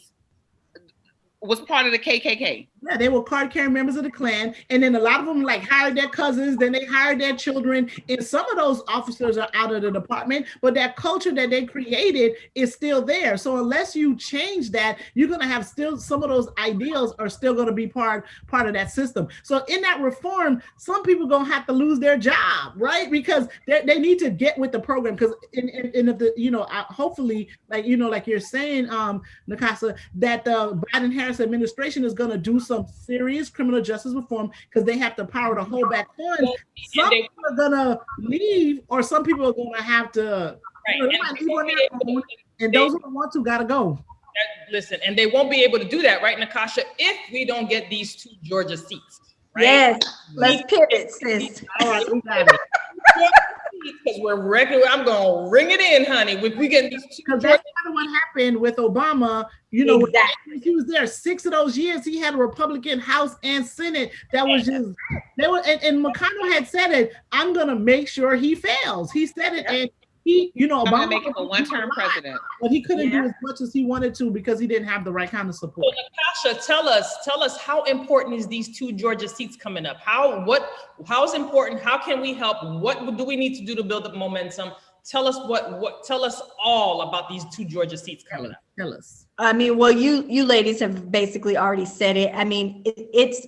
was part of the KKK. Yeah, they were card-carrying members of the Klan, and then a lot of them like hired their cousins, then they hired their children, and some of those officers are out of the department, but that culture that they created is still there. So unless you change that, you're gonna have still some of those ideals are still gonna be part of that system. So in that reform, some people gonna have to lose their job, right? Because they need to get with the program. Because if the, you know, hopefully, like, you know, like you're saying, Nikasha, that the Biden-Harris administration is gonna do some serious criminal justice reform, because they have the power to hold back funds. Some people are gonna leave, or some people are gonna have to, and those who don't want to gotta go. Listen, and they won't be able to do that, right, Nikasha, if we don't get these 2 Georgia seats. Right? Yes, let's pivot, sis. All right, we got it. Because we're regular, I'm gonna ring it in, honey. If we get these 2, because that's kind of what happened with Obama. You know, exactly. He was there 6 of those years. He had a Republican House and Senate that was just they were. And McConnell had said it. I'm gonna make sure he fails. He said it, and he, you know, Obama make him a one-term president, but he couldn't do as much as he wanted to because he didn't have the right kind of support. So Nikasha, tell us how important is these 2 Georgia seats coming up? How's important? How can we help? What do we need to do to build up momentum? Tell us tell us all about these 2 Georgia seats coming up. Tell us. I mean, well, you ladies have basically already said it. I mean, it's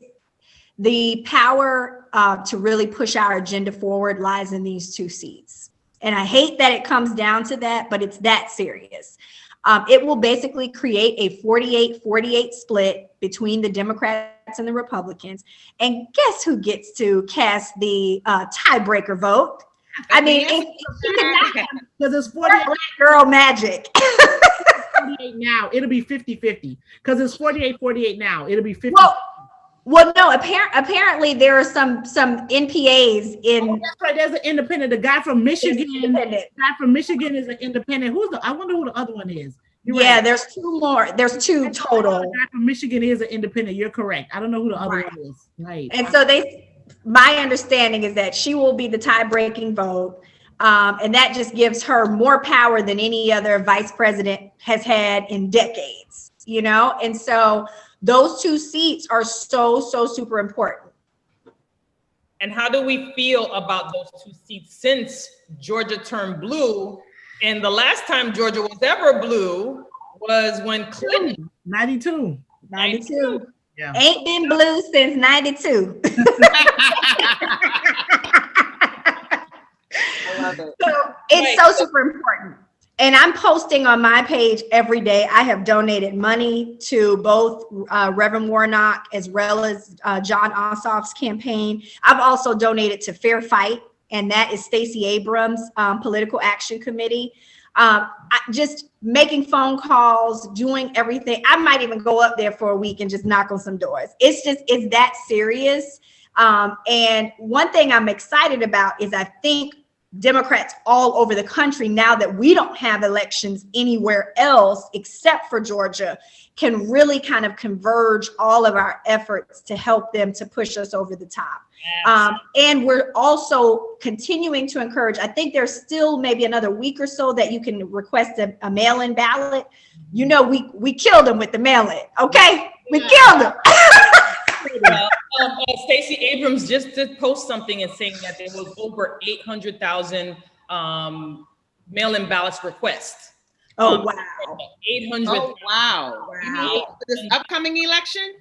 the power to really push our agenda forward lies in these 2 seats. And I hate that it comes down to that, but it's that serious. It will basically create a 48-48 split between the Democrats and the Republicans. And guess who gets to cast the tiebreaker vote? I mean, because it's 48 girl magic. 48 now, it'll be 50-50. Because it's 48-48 now, it'll be 50. Well, no. Apparently, there are some NPAs in. Oh, that's right. There's an independent. The guy from Michigan. The guy from Michigan is an independent. I wonder who the other one is. Right. There's 2 more. There's 2 total. The guy from Michigan is an independent. You're correct. I don't know who the other one is. Right. And so my understanding is that she will be the tie-breaking vote, and that just gives her more power than any other vice president has had in decades. You know, and so. Those 2 seats are so super important. And how do we feel about those 2 seats since Georgia turned blue? And the last time Georgia was ever blue was when Clinton. 92. Yeah. Ain't been blue since 92. I love it. So it's so super important. And I'm posting on my page every day. I have donated money to both Reverend Warnock as well as John Ossoff's campaign. I've also donated to Fair Fight, and that is Stacey Abrams' Political Action Committee. Just making phone calls, doing everything. I might even go up there for a week and just knock on some doors. It's that serious. And one thing I'm excited about is I think Democrats all over the country, now that we don't have elections anywhere else except for Georgia, can really kind of converge all of our efforts to help them to push us over the top. And we're also continuing to encourage, I think there's still maybe another week or so that you can request a mail-in ballot. You know, we killed them with the mail-in, okay? We killed them. Stacey Abrams just did post something and saying that there was over 800,000 mail-in ballots requests. Oh, wow. 800. Oh, wow. Wow. For this upcoming election?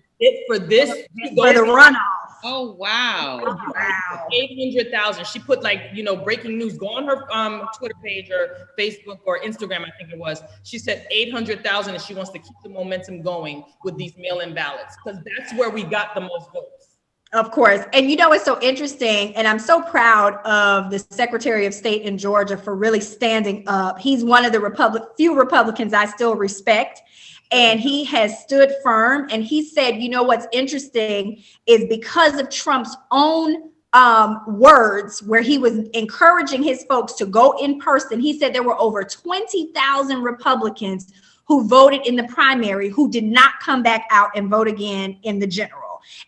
For this, For the runoff. Oh, wow. Wow. 800,000. She put, like, you know, breaking news. Go on her Twitter page or Facebook or Instagram, I think it was. She said 800,000, and she wants to keep the momentum going with these mail-in ballots because that's where we got the most votes. Of course. And you know, it's so interesting. And I'm so proud of the Secretary of State in Georgia for really standing up. He's one of the few Republicans I still respect. And he has stood firm. And he said, you know, what's interesting is because of Trump's own words, where he was encouraging his folks to go in person. He said there were over 20,000 Republicans who voted in the primary who did not come back out and vote again in the general.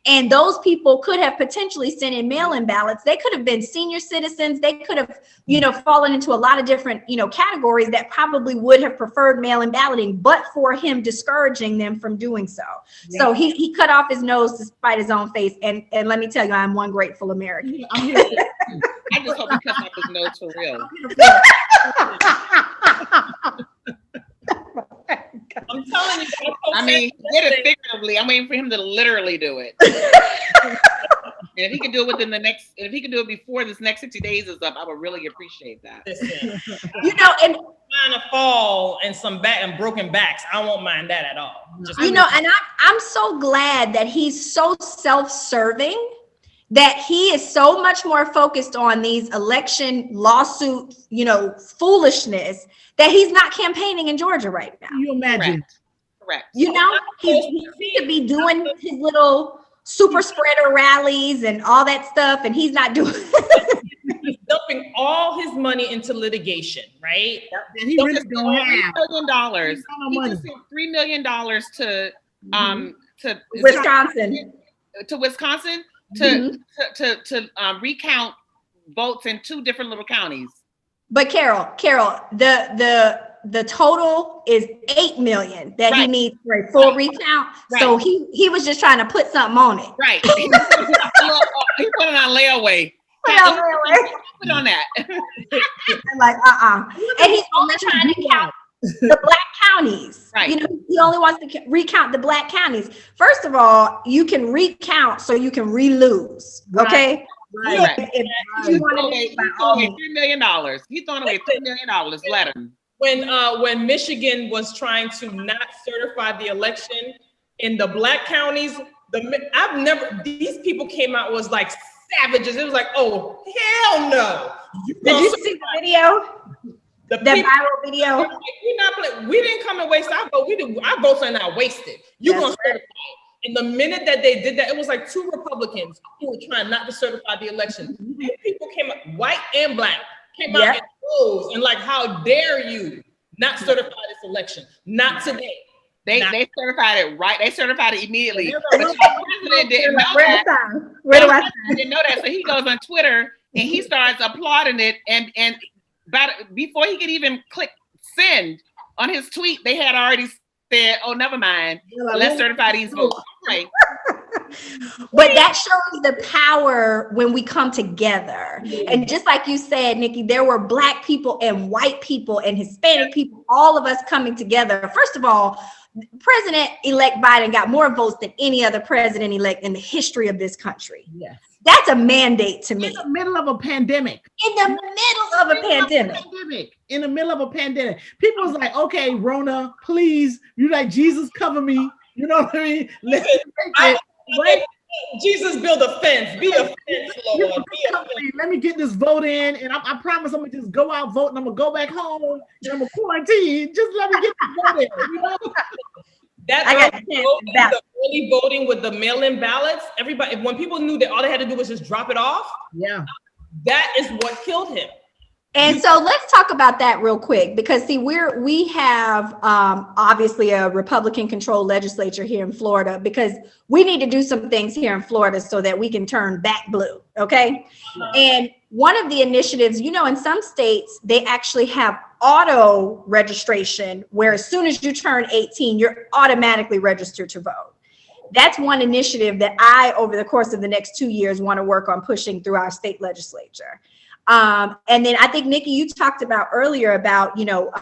And those people could have potentially sent in mail-in ballots. They could have been senior citizens. They could have, you know, fallen into a lot of different, you know, categories that probably would have preferred mail-in balloting, but for him discouraging them from doing so. Yeah. So he cut off his nose to spite his own face. And let me tell you, I'm one grateful American. I just hope he cuts off his nose for real. I'm telling you. I mean, he did it figuratively. I'm waiting for him to literally do it. And if he can do it if he can do it before this next 60 days is up, I would really appreciate that. Listen, you know, and trying to fall and some broken backs, I won't mind that at all. You know, and I'm so glad that he's so self-serving, that he is so much more focused on these election lawsuit, you know, foolishness, that he's not campaigning in Georgia right now. Can you imagine? Correct. You know, he could be doing his little super spreader rallies and all that stuff, and he's not doing He's dumping all his money into litigation, right? And he really don't have $3 million. He just sent $3 million to Wisconsin. To Wisconsin to recount votes in 2 different little counties. But Carol, the total is $8 million that he needs for a full recount. Right. So he was just trying to put something on it. Right. He put it on layaway. Put on that. I'm like, and he's only trying to count the black counties. Right. You know, he only wants to recount the black counties. First of all, you can recount so you can re-lose. Okay. Right. He's throwing away $3 million. He's throwing away $3 million. Let him. When Michigan was trying to not certify the election in the black counties, these people came out was like savages. It was like, oh hell no! Did you see the video? That viral video. Like, we didn't come and waste our vote. Our votes are not wasted. You're gonna certify it. And the minute that they did that, it was like 2 Republicans who were trying not to certify the election. These people came up, white and black, came out and rose and like, how dare you not certify this election? Not today. They certified it right. They certified it immediately. But the president didn't know that. The didn't know that. So he goes on Twitter and he starts applauding it. And before he could even click send on his tweet, they had already said, "Oh, never mind. Let's certify these votes." Right. But that shows the power when we come together. And just like you said, Nikki, there were Black people and white people and Hispanic people, all of us coming together. First of all, President-elect Biden got more votes than any other president-elect in the history of this country. Yes. That's a mandate to me. In the middle of a pandemic. In the middle of a pandemic. In the middle of a pandemic. People was like, okay, Rona, please, you like Jesus cover me. You know what I mean? Jesus build a fence. Be a fence, Lord. Let me get this vote in, and I promise I'm gonna just go out vote, and I'm gonna go back home, and I'm gonna quarantine. Just let me get the vote in. You know? The early voting with the mail-in ballots. Everybody, when people knew that all they had to do was just drop it off. Yeah, that is what killed him. And so let's talk about that real quick, because see, we have obviously a Republican controlled legislature here in Florida, because we need to do some things here in Florida so that we can turn back blue. Okay. And one of the initiatives, you know, in some states, they actually have auto registration where as soon as you turn 18, you're automatically registered to vote. That's one initiative that I, over the course of the next 2 years, want to work on pushing through our state legislature. And then I think, Nikki, you talked about earlier about, you know,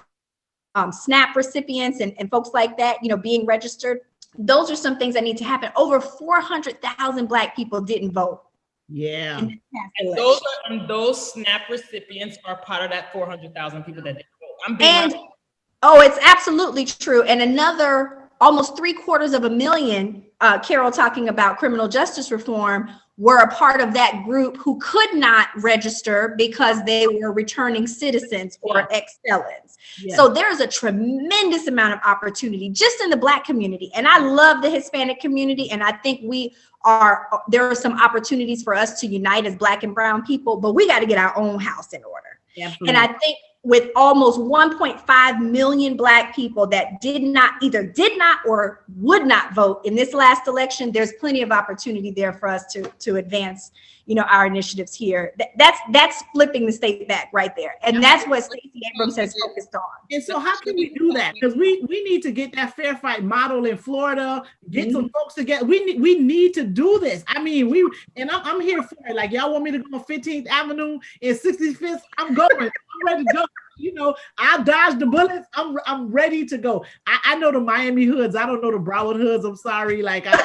SNAP recipients and folks like that, you know, being registered. Those are some things that need to happen. Over 400,000 Black people didn't vote. Yeah. And those SNAP recipients are part of that 400,000 people that didn't vote. It's absolutely true. And another almost 750,000, Carol, talking about criminal justice reform, were a part of that group who could not register because they were returning citizens or ex-felons. Yeah. So there's a tremendous amount of opportunity just in the Black community. And I love the Hispanic community. And I think there are some opportunities for us to unite as Black and brown people, but we got to get our own house in order. Absolutely. And I think with almost 1.5 million Black people that either did not or would not vote in this last election, there's plenty of opportunity there for us to advance, you know, our initiatives here. That's flipping the state back right there. And that's what Stacey Abrams has focused on. And so how can we do that? Because we need to get that fair fight model in Florida, get some folks together. We need to do this. I mean, I'm here for it. Like, y'all want me to go on 15th Avenue and 65th? I'm going. I'm ready to go. You know, I dodged the bullets. I'm ready to go. I know the Miami hoods. I don't know the Broward hoods. I'm sorry. Like I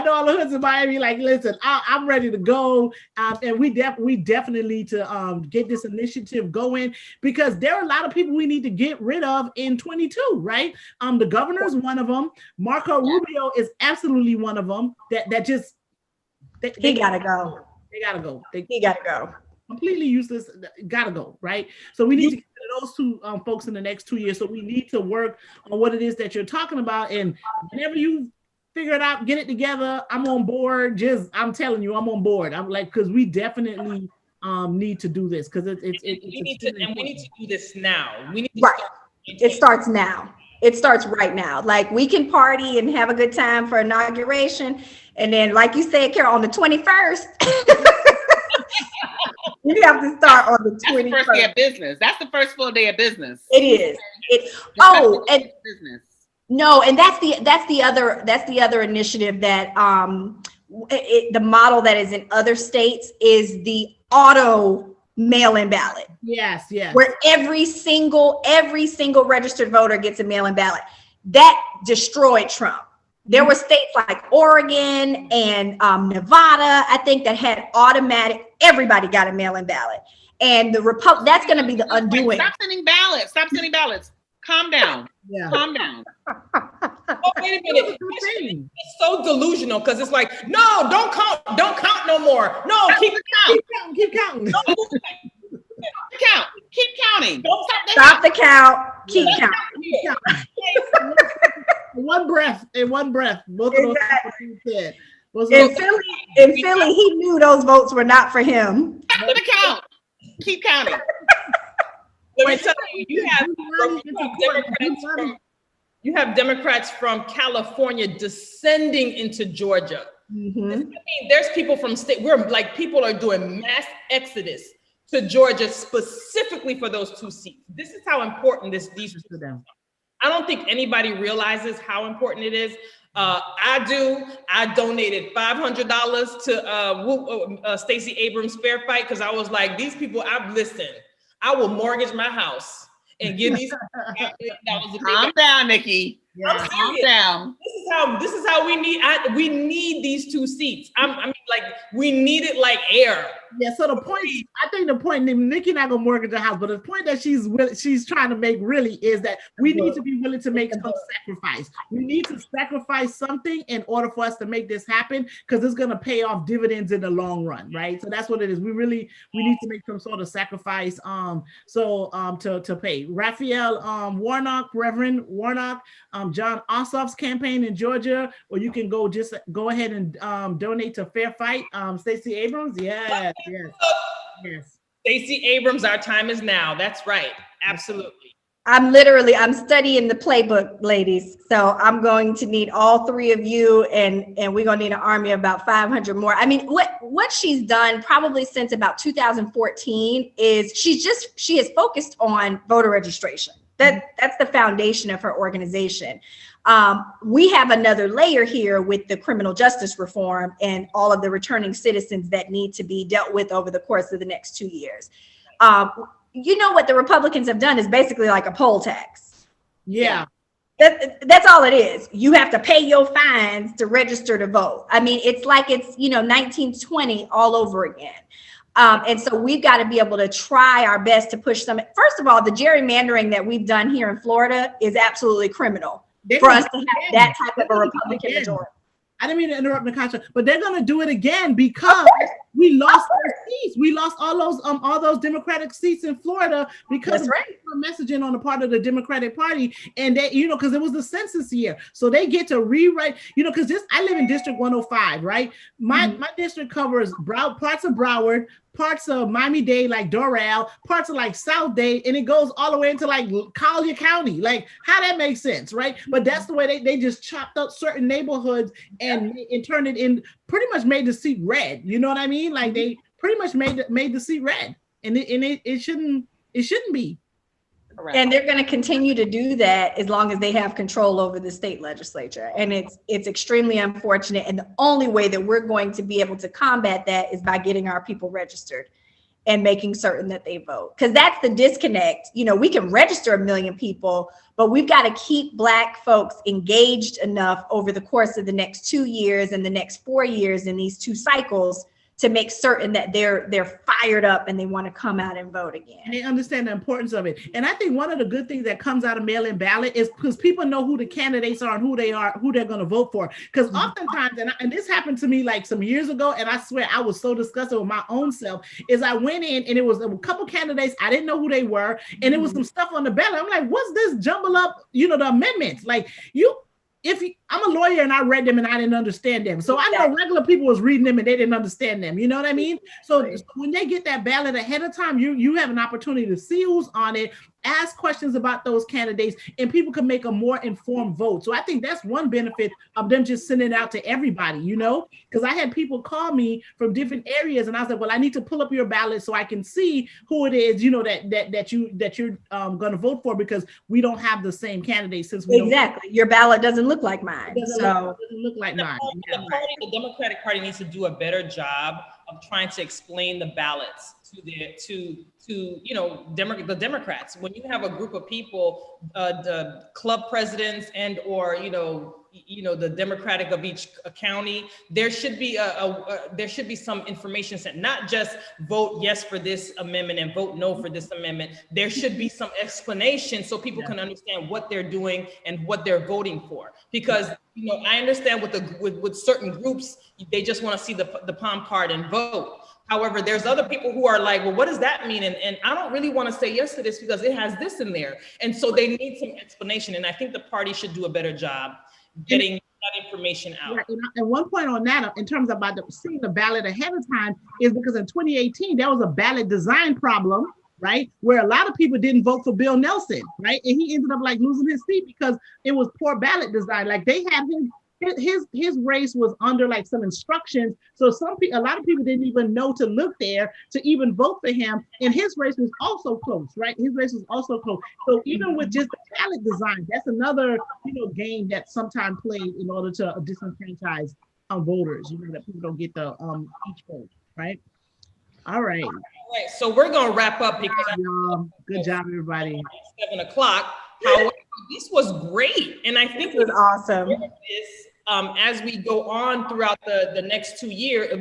know all the hoods in Miami. Like, listen, I'm ready to go. And we definitely need to get this initiative going, because there are a lot of people we need to get rid of in 22, right? The governor is one of them. Marco Rubio is absolutely one of them. He gotta go. They gotta go. He gotta go. Completely useless, gotta go, right? So we need to get those two folks in the next 2 years. So we need to work on what it is that you're talking about. And whenever you figure it out, get it together, I'm on board. I'm telling you, I'm on board. I'm like, because we definitely need to do this, because we need to do this now. We need to right. It starts now. It starts right now. Like, we can party and have a good time for inauguration, and then, like you said, Carol, on the 21st. You have to start on the 21st. That's the first day of business. That's the first full day of business. It is. And that's the other initiative that the model that is in other states is the auto mail-in ballot. Yes. Where every single registered voter gets a mail-in ballot. That destroyed Trump. There were states like Oregon and Nevada, I think, that had automatic. Everybody got a mail-in ballot, and that's going to be the undoing. Stop sending ballots. Calm down. Yeah. Calm down. Oh, wait a minute. It's so delusional, because it's like, no, don't count no more. No, keep counting. Keep counting. Keep counting. Don't stop the count. Keep counting. One breath. Both of those said. In Philly, he knew those votes were not for him. Stop the count. Keep counting. Let me tell you, you have Democrats from California descending into Georgia. Mm-hmm. I mean, there's people from people are doing mass exodus to Georgia specifically for those 2 seats. This is how important these are to them. I don't think anybody realizes how important it is. I donated $500 to Stacey Abrams' fair fight because I was like, these people, I will mortgage my house and give these $5 Calm down, Nikki. I'm Calm serious. down. This is how we need these 2 seats. I mean, like, we need it like air. Yeah, so I think the point, Nikki not gonna mortgage a house, but the point that she's trying to make really is that we need to be willing to make some sacrifice. We need to sacrifice something in order for us to make this happen, because it's gonna pay off dividends in the long run, right? So that's what it is. We need to make some sort of sacrifice to pay. Raphael Warnock, Reverend Warnock, John Ossoff's campaign in Georgia, or you can go ahead and donate to Fair Fight. Stacey Abrams, yes. Stacey Abrams, our time is now. That's right. Absolutely. I'm studying the playbook, ladies. So I'm going to need all 3 of you, and we're going to need an army of about 500 more. I mean, what she's done probably since about 2014 is she has focused on voter registration. That's the foundation of her organization. We have another layer here with the criminal justice reform and all of the returning citizens that need to be dealt with over the course of the next 2 years. You know what the Republicans have done is basically like a poll tax. Yeah. That's all it is. You have to pay your fines to register to vote. I mean, it's like it's 1920 all over again. And so we've got to be able to try our best to push some. First of all, the gerrymandering that we've done here in Florida is absolutely criminal for us to have that type of a Republican majority. I didn't mean to interrupt, Nikasha, but they're going to do it again because we lost our seats. We lost all those Democratic seats in Florida because of messaging on the part of the Democratic Party, and they, because it was the census year, so they get to rewrite. Because I live in District 105, right? My district covers parts of Broward, parts of Miami-Dade, like Doral, parts of like South Dade, and it goes all the way into like Collier County. Like, how that makes sense, right? But that's the way they just chopped up certain neighborhoods and turned it in, pretty much made the seat red. You know what I mean? Like, they pretty much made the seat red, and it shouldn't be. Correct. And they're going to continue to do that as long as they have control over the state legislature. And it's extremely unfortunate. And the only way that we're going to be able to combat that is by getting our people registered and making certain that they vote. Because that's the disconnect. We can register 1 million people, but we've got to keep Black folks engaged enough over the course of the next 2 years and the next 4 years in these 2 cycles to make certain that they're fired up and they want to come out and vote again. And they understand the importance of it. And I think one of the good things that comes out of mail-in ballot is because people know who the candidates are and who they're going to vote for. Because oftentimes, and this happened to me like some years ago, and I swear I was so disgusted with my own self, is I went in and it was a couple candidates, I didn't know who they were, and it was some stuff on the ballot. I'm like, what's this jumble up, the amendments? Like, I'm a lawyer and I read them and I didn't understand them. So I know regular people was reading them and they didn't understand them. You know what I mean? So when they get that ballot ahead of time, you have an opportunity to see who's on it, ask questions about those candidates, and people can make a more informed vote. So I think that's one benefit of them just sending it out to everybody, because I had people call me from different areas and I was like, well, I need to pull up your ballot so I can see who it is, that you're going to vote for, because we don't have the same candidates since we exactly. Your ballot doesn't look like mine. It doesn't look like mine. The Democratic Party needs to do a better job of trying to explain the ballots to the Democrats. When you have a group of people, the club presidents and or the Democratic of each county, there should be there should be some information sent, not just vote yes for this amendment and vote no for this amendment. There should be some explanation so people can understand what they're doing and what they're voting for. Because I understand with certain groups, they just want to see the palm card and vote. However, there's other people who are like, well, what does that mean? And I don't really want to say yes to this because it has this in there. And so they need some explanation. And I think the party should do a better job getting that information out. Right. And one point on that, in terms of seeing the ballot ahead of time, is because in 2018, there was a ballot design problem, right? Where a lot of people didn't vote for Bill Nelson, right? And he ended up like losing his seat because it was poor ballot design. Like they had him his race was under like some instructions. So a lot of people didn't even know to look there to even vote for him. And his race was also close, right? His race was also close. So even with just the ballot design, that's another, game that sometimes played in order to disenfranchise voters, that people don't get the each vote, right? All right. Right. So we're gonna wrap up because good job, everybody. 7:00. However, this was great, and I think this was awesome. As we go on throughout the next 2 years,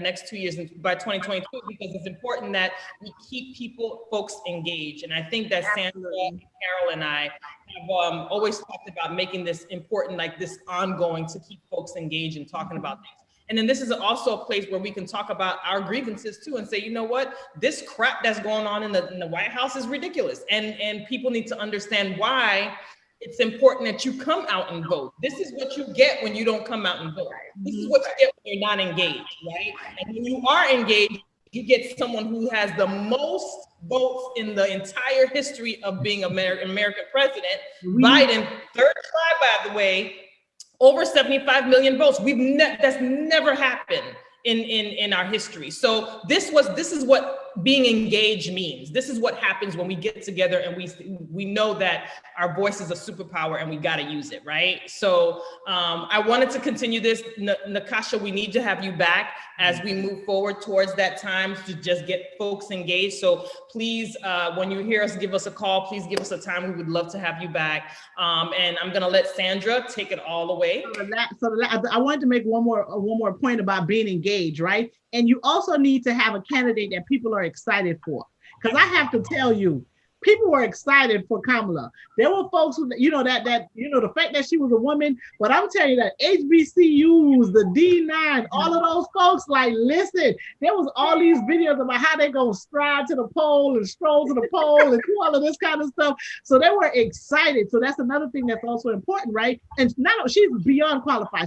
next 2 years by 2022, because it's important that we keep folks engaged, and I think that Sandra, Carol, and I have always talked about making this important, like this ongoing, to keep folks engaged and talking about things. And then this is also a place where we can talk about our grievances too, and say, you know what, this crap that's going on in the White House is ridiculous, and people need to understand why it's important that you come out and vote. This is what you get when you don't come out and vote. This is what you get when you're not engaged, right? And when you are engaged, you get someone who has the most votes in the entire history of being American president. Biden, third try, by the way, over 75 million votes. That's never happened in our history. So this is what being engaged means. This is what happens when we get together and we know that our voice is a superpower and we got to use it, right? So I wanted to continue this. Nikasha, we need to have you back as we move forward towards that time to just get folks engaged. So please, when you hear us, give us a call. Please give us a time. We would love to have you back. And I'm gonna let Sandra take it all away. I wanted to make one more point about being engaged, right? And you also need to have a candidate that people are excited for. Because I have to tell you, people were excited for Kamala. There were folks who, the fact that she was a woman, but I'm telling you that HBCUs, the D9, all of those folks, like, listen, there was all these videos about how they gonna stride to the poll and stroll to the poll and do all of this kind of stuff. So they were excited. So that's another thing that's also important, right? And she's beyond qualified.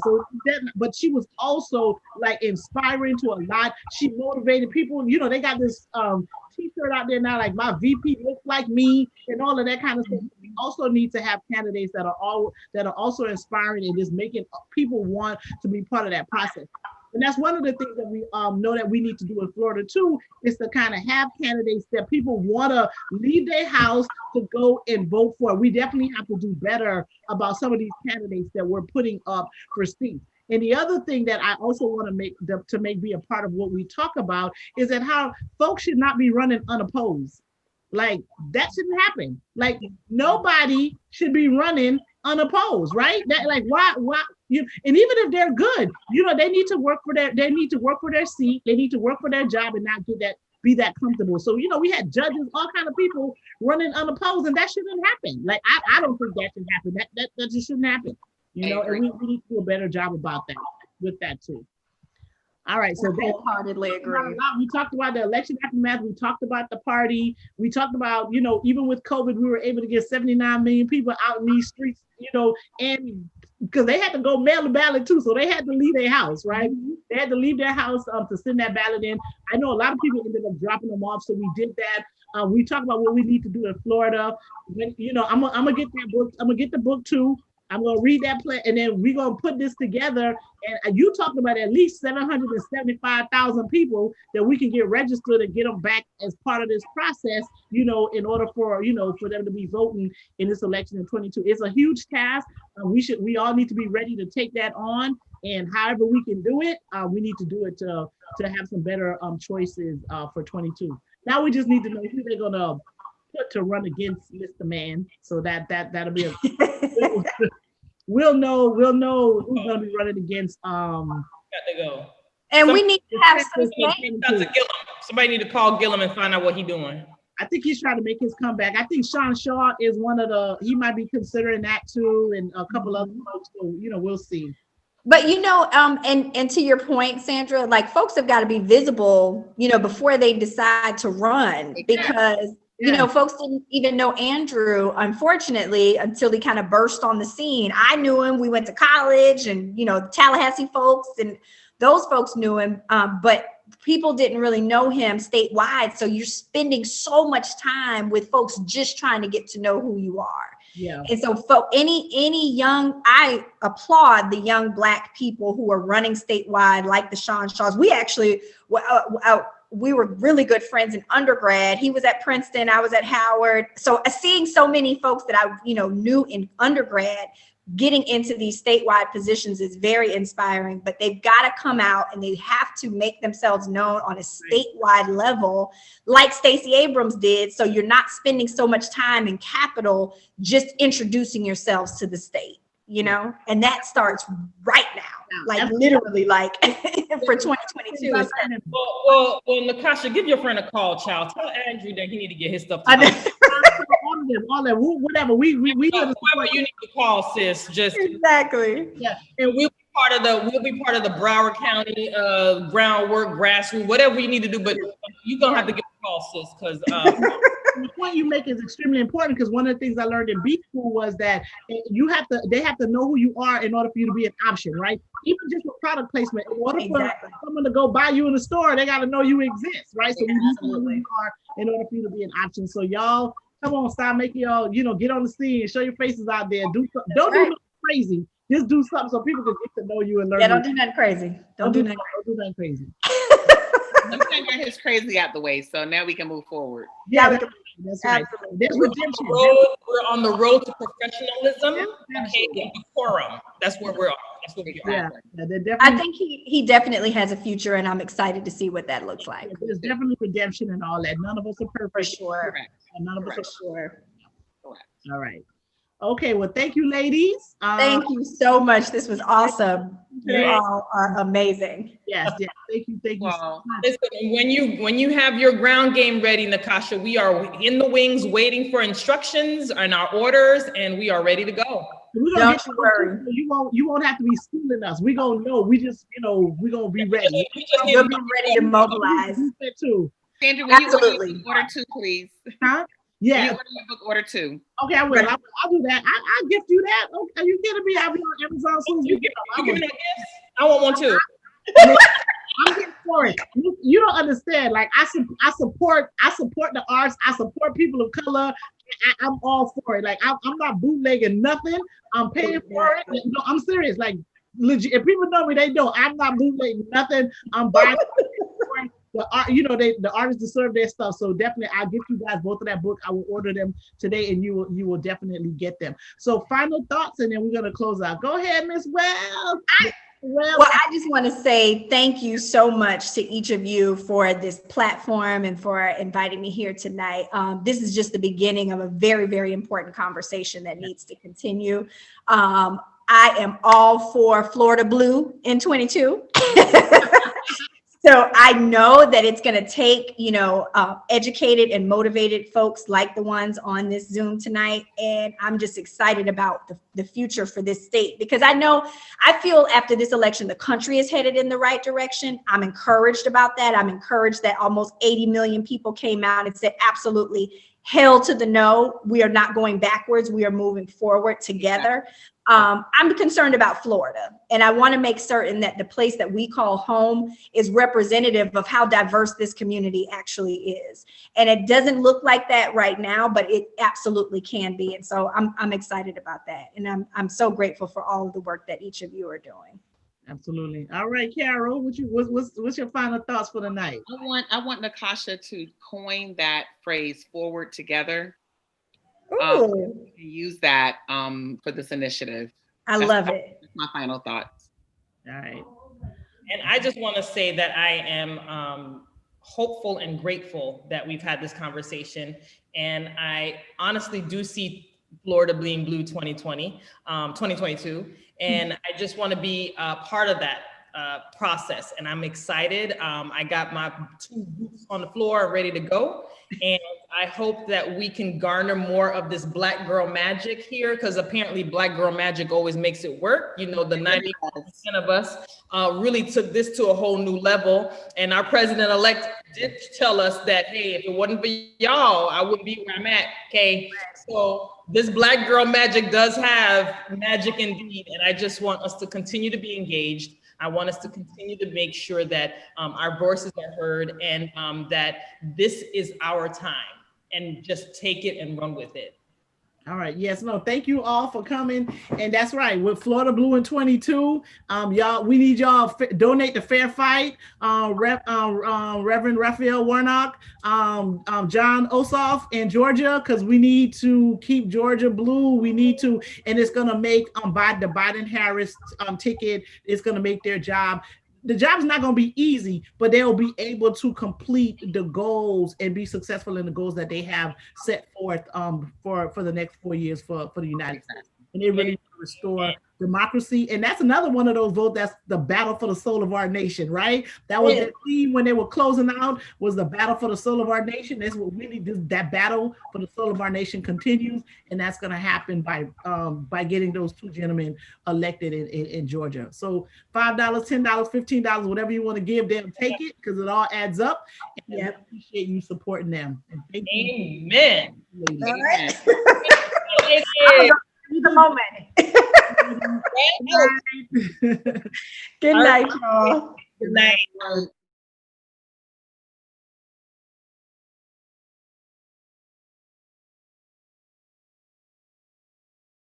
But she was also like inspiring to a lot. She motivated people. They got this T-shirt out there now, like my VP looks like me, and all of that kind of stuff. We also need to have candidates that are also inspiring and just making people want to be part of that process. And that's one of the things that we know that we need to do in Florida too, is to kind of have candidates that people want to leave their house to go and vote for. We definitely have to do better about some of these candidates that we're putting up for seats. And the other thing that I also want to make be a part of what we talk about is that how folks should not be running unopposed. Like, that shouldn't happen. Like, nobody should be running unopposed, right? That, like, why and even if they're good, they need to work for their seat, they need to work for their job and not be that comfortable. So, we had judges, all kind of people running unopposed, and that shouldn't happen. Like, I don't think that should happen. That just shouldn't happen. And we need to do a better job about that, with that too. All right, so wholeheartedly agree. We talked about the election aftermath. We talked about the party. We talked about, even with COVID, we were able to get 79 million people out in these streets, and because they had to go mail the ballot too, so they had to leave their house, right? Mm-hmm. They had to leave their house to send that ballot in. I know a lot of people ended up dropping them off, so we did that. We talked about what we need to do in Florida. I'm gonna get that book. I'm gonna get the book too. I'm going to read that plan, and then we're going to put this together. And you talked about at least 775,000 people that we can get registered and get them back as part of this process, in order for, for them to be voting in this election in 22. It's a huge task. We all need to be ready to take that on. And however we can do it, we need to do it to have some better choices for 22. Now we just need to know who they're going to put to run against Mr. Man. So that'll be we'll know who's gonna be running against got to go. And we need to have somebody need to call Gillum and find out what he's doing. I think he's trying to make his comeback. I think Sean Shaw is he might be considering that too, and a couple other folks. So, we'll see. But and to your point, Sandra, like, folks have got to be visible, before they decide to run, because folks didn't even know Andrew, unfortunately, until he kind of burst on the scene. I knew him. We went to college, and, Tallahassee folks and those folks knew him. But people didn't really know him statewide. So you're spending so much time with folks just trying to get to know who you are. Yeah. And so for any young, I applaud the young Black people who are running statewide, like the Sean Shaws. We actually, we were really good friends in undergrad. He was at Princeton, I was at Howard. So seeing so many folks that I, knew in undergrad getting into these statewide positions is very inspiring, but they've got to come out and they have to make themselves known on a statewide level, like Stacey Abrams did. So you're not spending so much time in Capitol just introducing yourselves to the state, and that starts right now, like literally, like for 2022. Well, Nikasha, give your friend a call, child. Tell Andrew that he need to get his stuff together. all of them, whatever. We whoever you need to call, sis. Just exactly. Yeah, and we'll be part of the Broward County groundwork, grassroots, whatever you need to do. But you're gonna have to give a call, sis, because the point you make is extremely important, because one of the things I learned in B school was that they have to know who you are in order for you to be an option, right? Even just with product placement, in order for someone to go buy you in the store, they got to know you exist, right? So we need to know who you are in order for you to be an option. So y'all, come on, stop making y'all, get on the scene, show your faces out there. Do nothing crazy. Just do something so people can get to know you and learn. Yeah, don't do nothing crazy. Don't do nothing crazy. Let's get his crazy out the way, so now we can move forward. Yeah, that's right. We're on the road to professionalism and decorum. That's where we're on. That's what we are. Yeah, I think he definitely has a future, and I'm excited to see what that looks like. There's definitely redemption and all that. None of us are perfect. For sure. And none of us are sure. Correct. All right. Okay, well, thank you, ladies. Thank you so much. This was awesome. You all are amazing. Yes. Thank you. Wow. Listen, when you have your ground game ready, Nikasha, we are in the wings waiting for instructions and our orders, and we are ready to go. Don't you worry. You won't have to be schooling us. We're gonna know. We just, we're gonna be ready. We'll be ready to mobilize. Too. Sandra, will you order 2, please? Huh? Yeah. You order your book, order 2. Okay, I will. I'll do that. I'll gift you that. Okay, are you kidding me? I'll be on Amazon soon. You give me a gift? I want one too. I'm getting for it. You don't understand. Like I support the arts. I support people of color. I'm all for it. Like I'm not bootlegging nothing. I'm paying for it. No, I'm serious. Like legit. If people know me, they know I'm not bootlegging nothing. I'm buying. The art, the artists deserve their stuff. So definitely, I'll give you guys both of that book. I will order them today, and you will definitely get them. So final thoughts, and then we're gonna close out. Go ahead, Miss Wells. Well, I just want to say thank you so much to each of you for this platform and for inviting me here tonight. This is just the beginning of a very, very important conversation that needs to continue. I am all for Florida Blue in 22. So I know that it's going to take, educated and motivated folks like the ones on this Zoom tonight. And I'm just excited about the future for this state, because I feel after this election, the country is headed in the right direction. I'm encouraged about that. I'm encouraged that almost 80 million people came out and said, absolutely, hell to the no. We are not going backwards. We are moving forward together. I'm concerned about Florida, and I want to make certain that the place that we call home is representative of how diverse this community actually is. And it doesn't look like that right now, but it absolutely can be. And so I'm excited about that. And I'm so grateful for all of the work that each of you are doing. Absolutely. All right, Carol, what's your final thoughts for the night? I want Nikasha to coin that phrase, forward together. Use that for this initiative. I love it. That's my final thoughts. All right. And I just want to say that I am hopeful and grateful that we've had this conversation. And I honestly do see Florida being blue 2022. And I just want to be part of that process. And I'm excited. I got my 2 boots on the floor ready to go. And I hope that we can garner more of this Black girl magic here, because apparently Black girl magic always makes it work. The 90% of us really took this to a whole new level. And our president-elect did tell us that, hey, if it wasn't for y'all, I wouldn't be where I'm at. Okay. So this Black girl magic does have magic indeed. And I just want us to continue to be engaged. I want us to continue to make sure that our voices are heard, and that this is our time, and just take it and run with it. All right. Yes. No. Thank you all for coming. And that's right. With Florida Blue in 22, y'all, we need y'all donate to Fair Fight. Reverend Raphael Warnock, John Ossoff in Georgia, because we need to keep Georgia blue. We need to, and it's gonna make the Biden-Harris ticket. It's gonna make their job. The job's not going to be easy, but they'll be able to complete the goals and be successful in the goals that they have set forth for the next 4 years for the United States. And they really restore democracy. And that's another one of those votes. That's the battle for the soul of our nation, right? That was the theme when they were closing out, was the battle for the soul of our nation. That's what really that battle for the soul of our nation continues. And that's going to happen by getting those two gentlemen elected in Georgia. So $5, $10, $15, whatever you want to give them, take it, because it all adds up. And I appreciate you supporting them. And thank you. Amen. All right. Amen. The moment. Good night, y'all. Good night.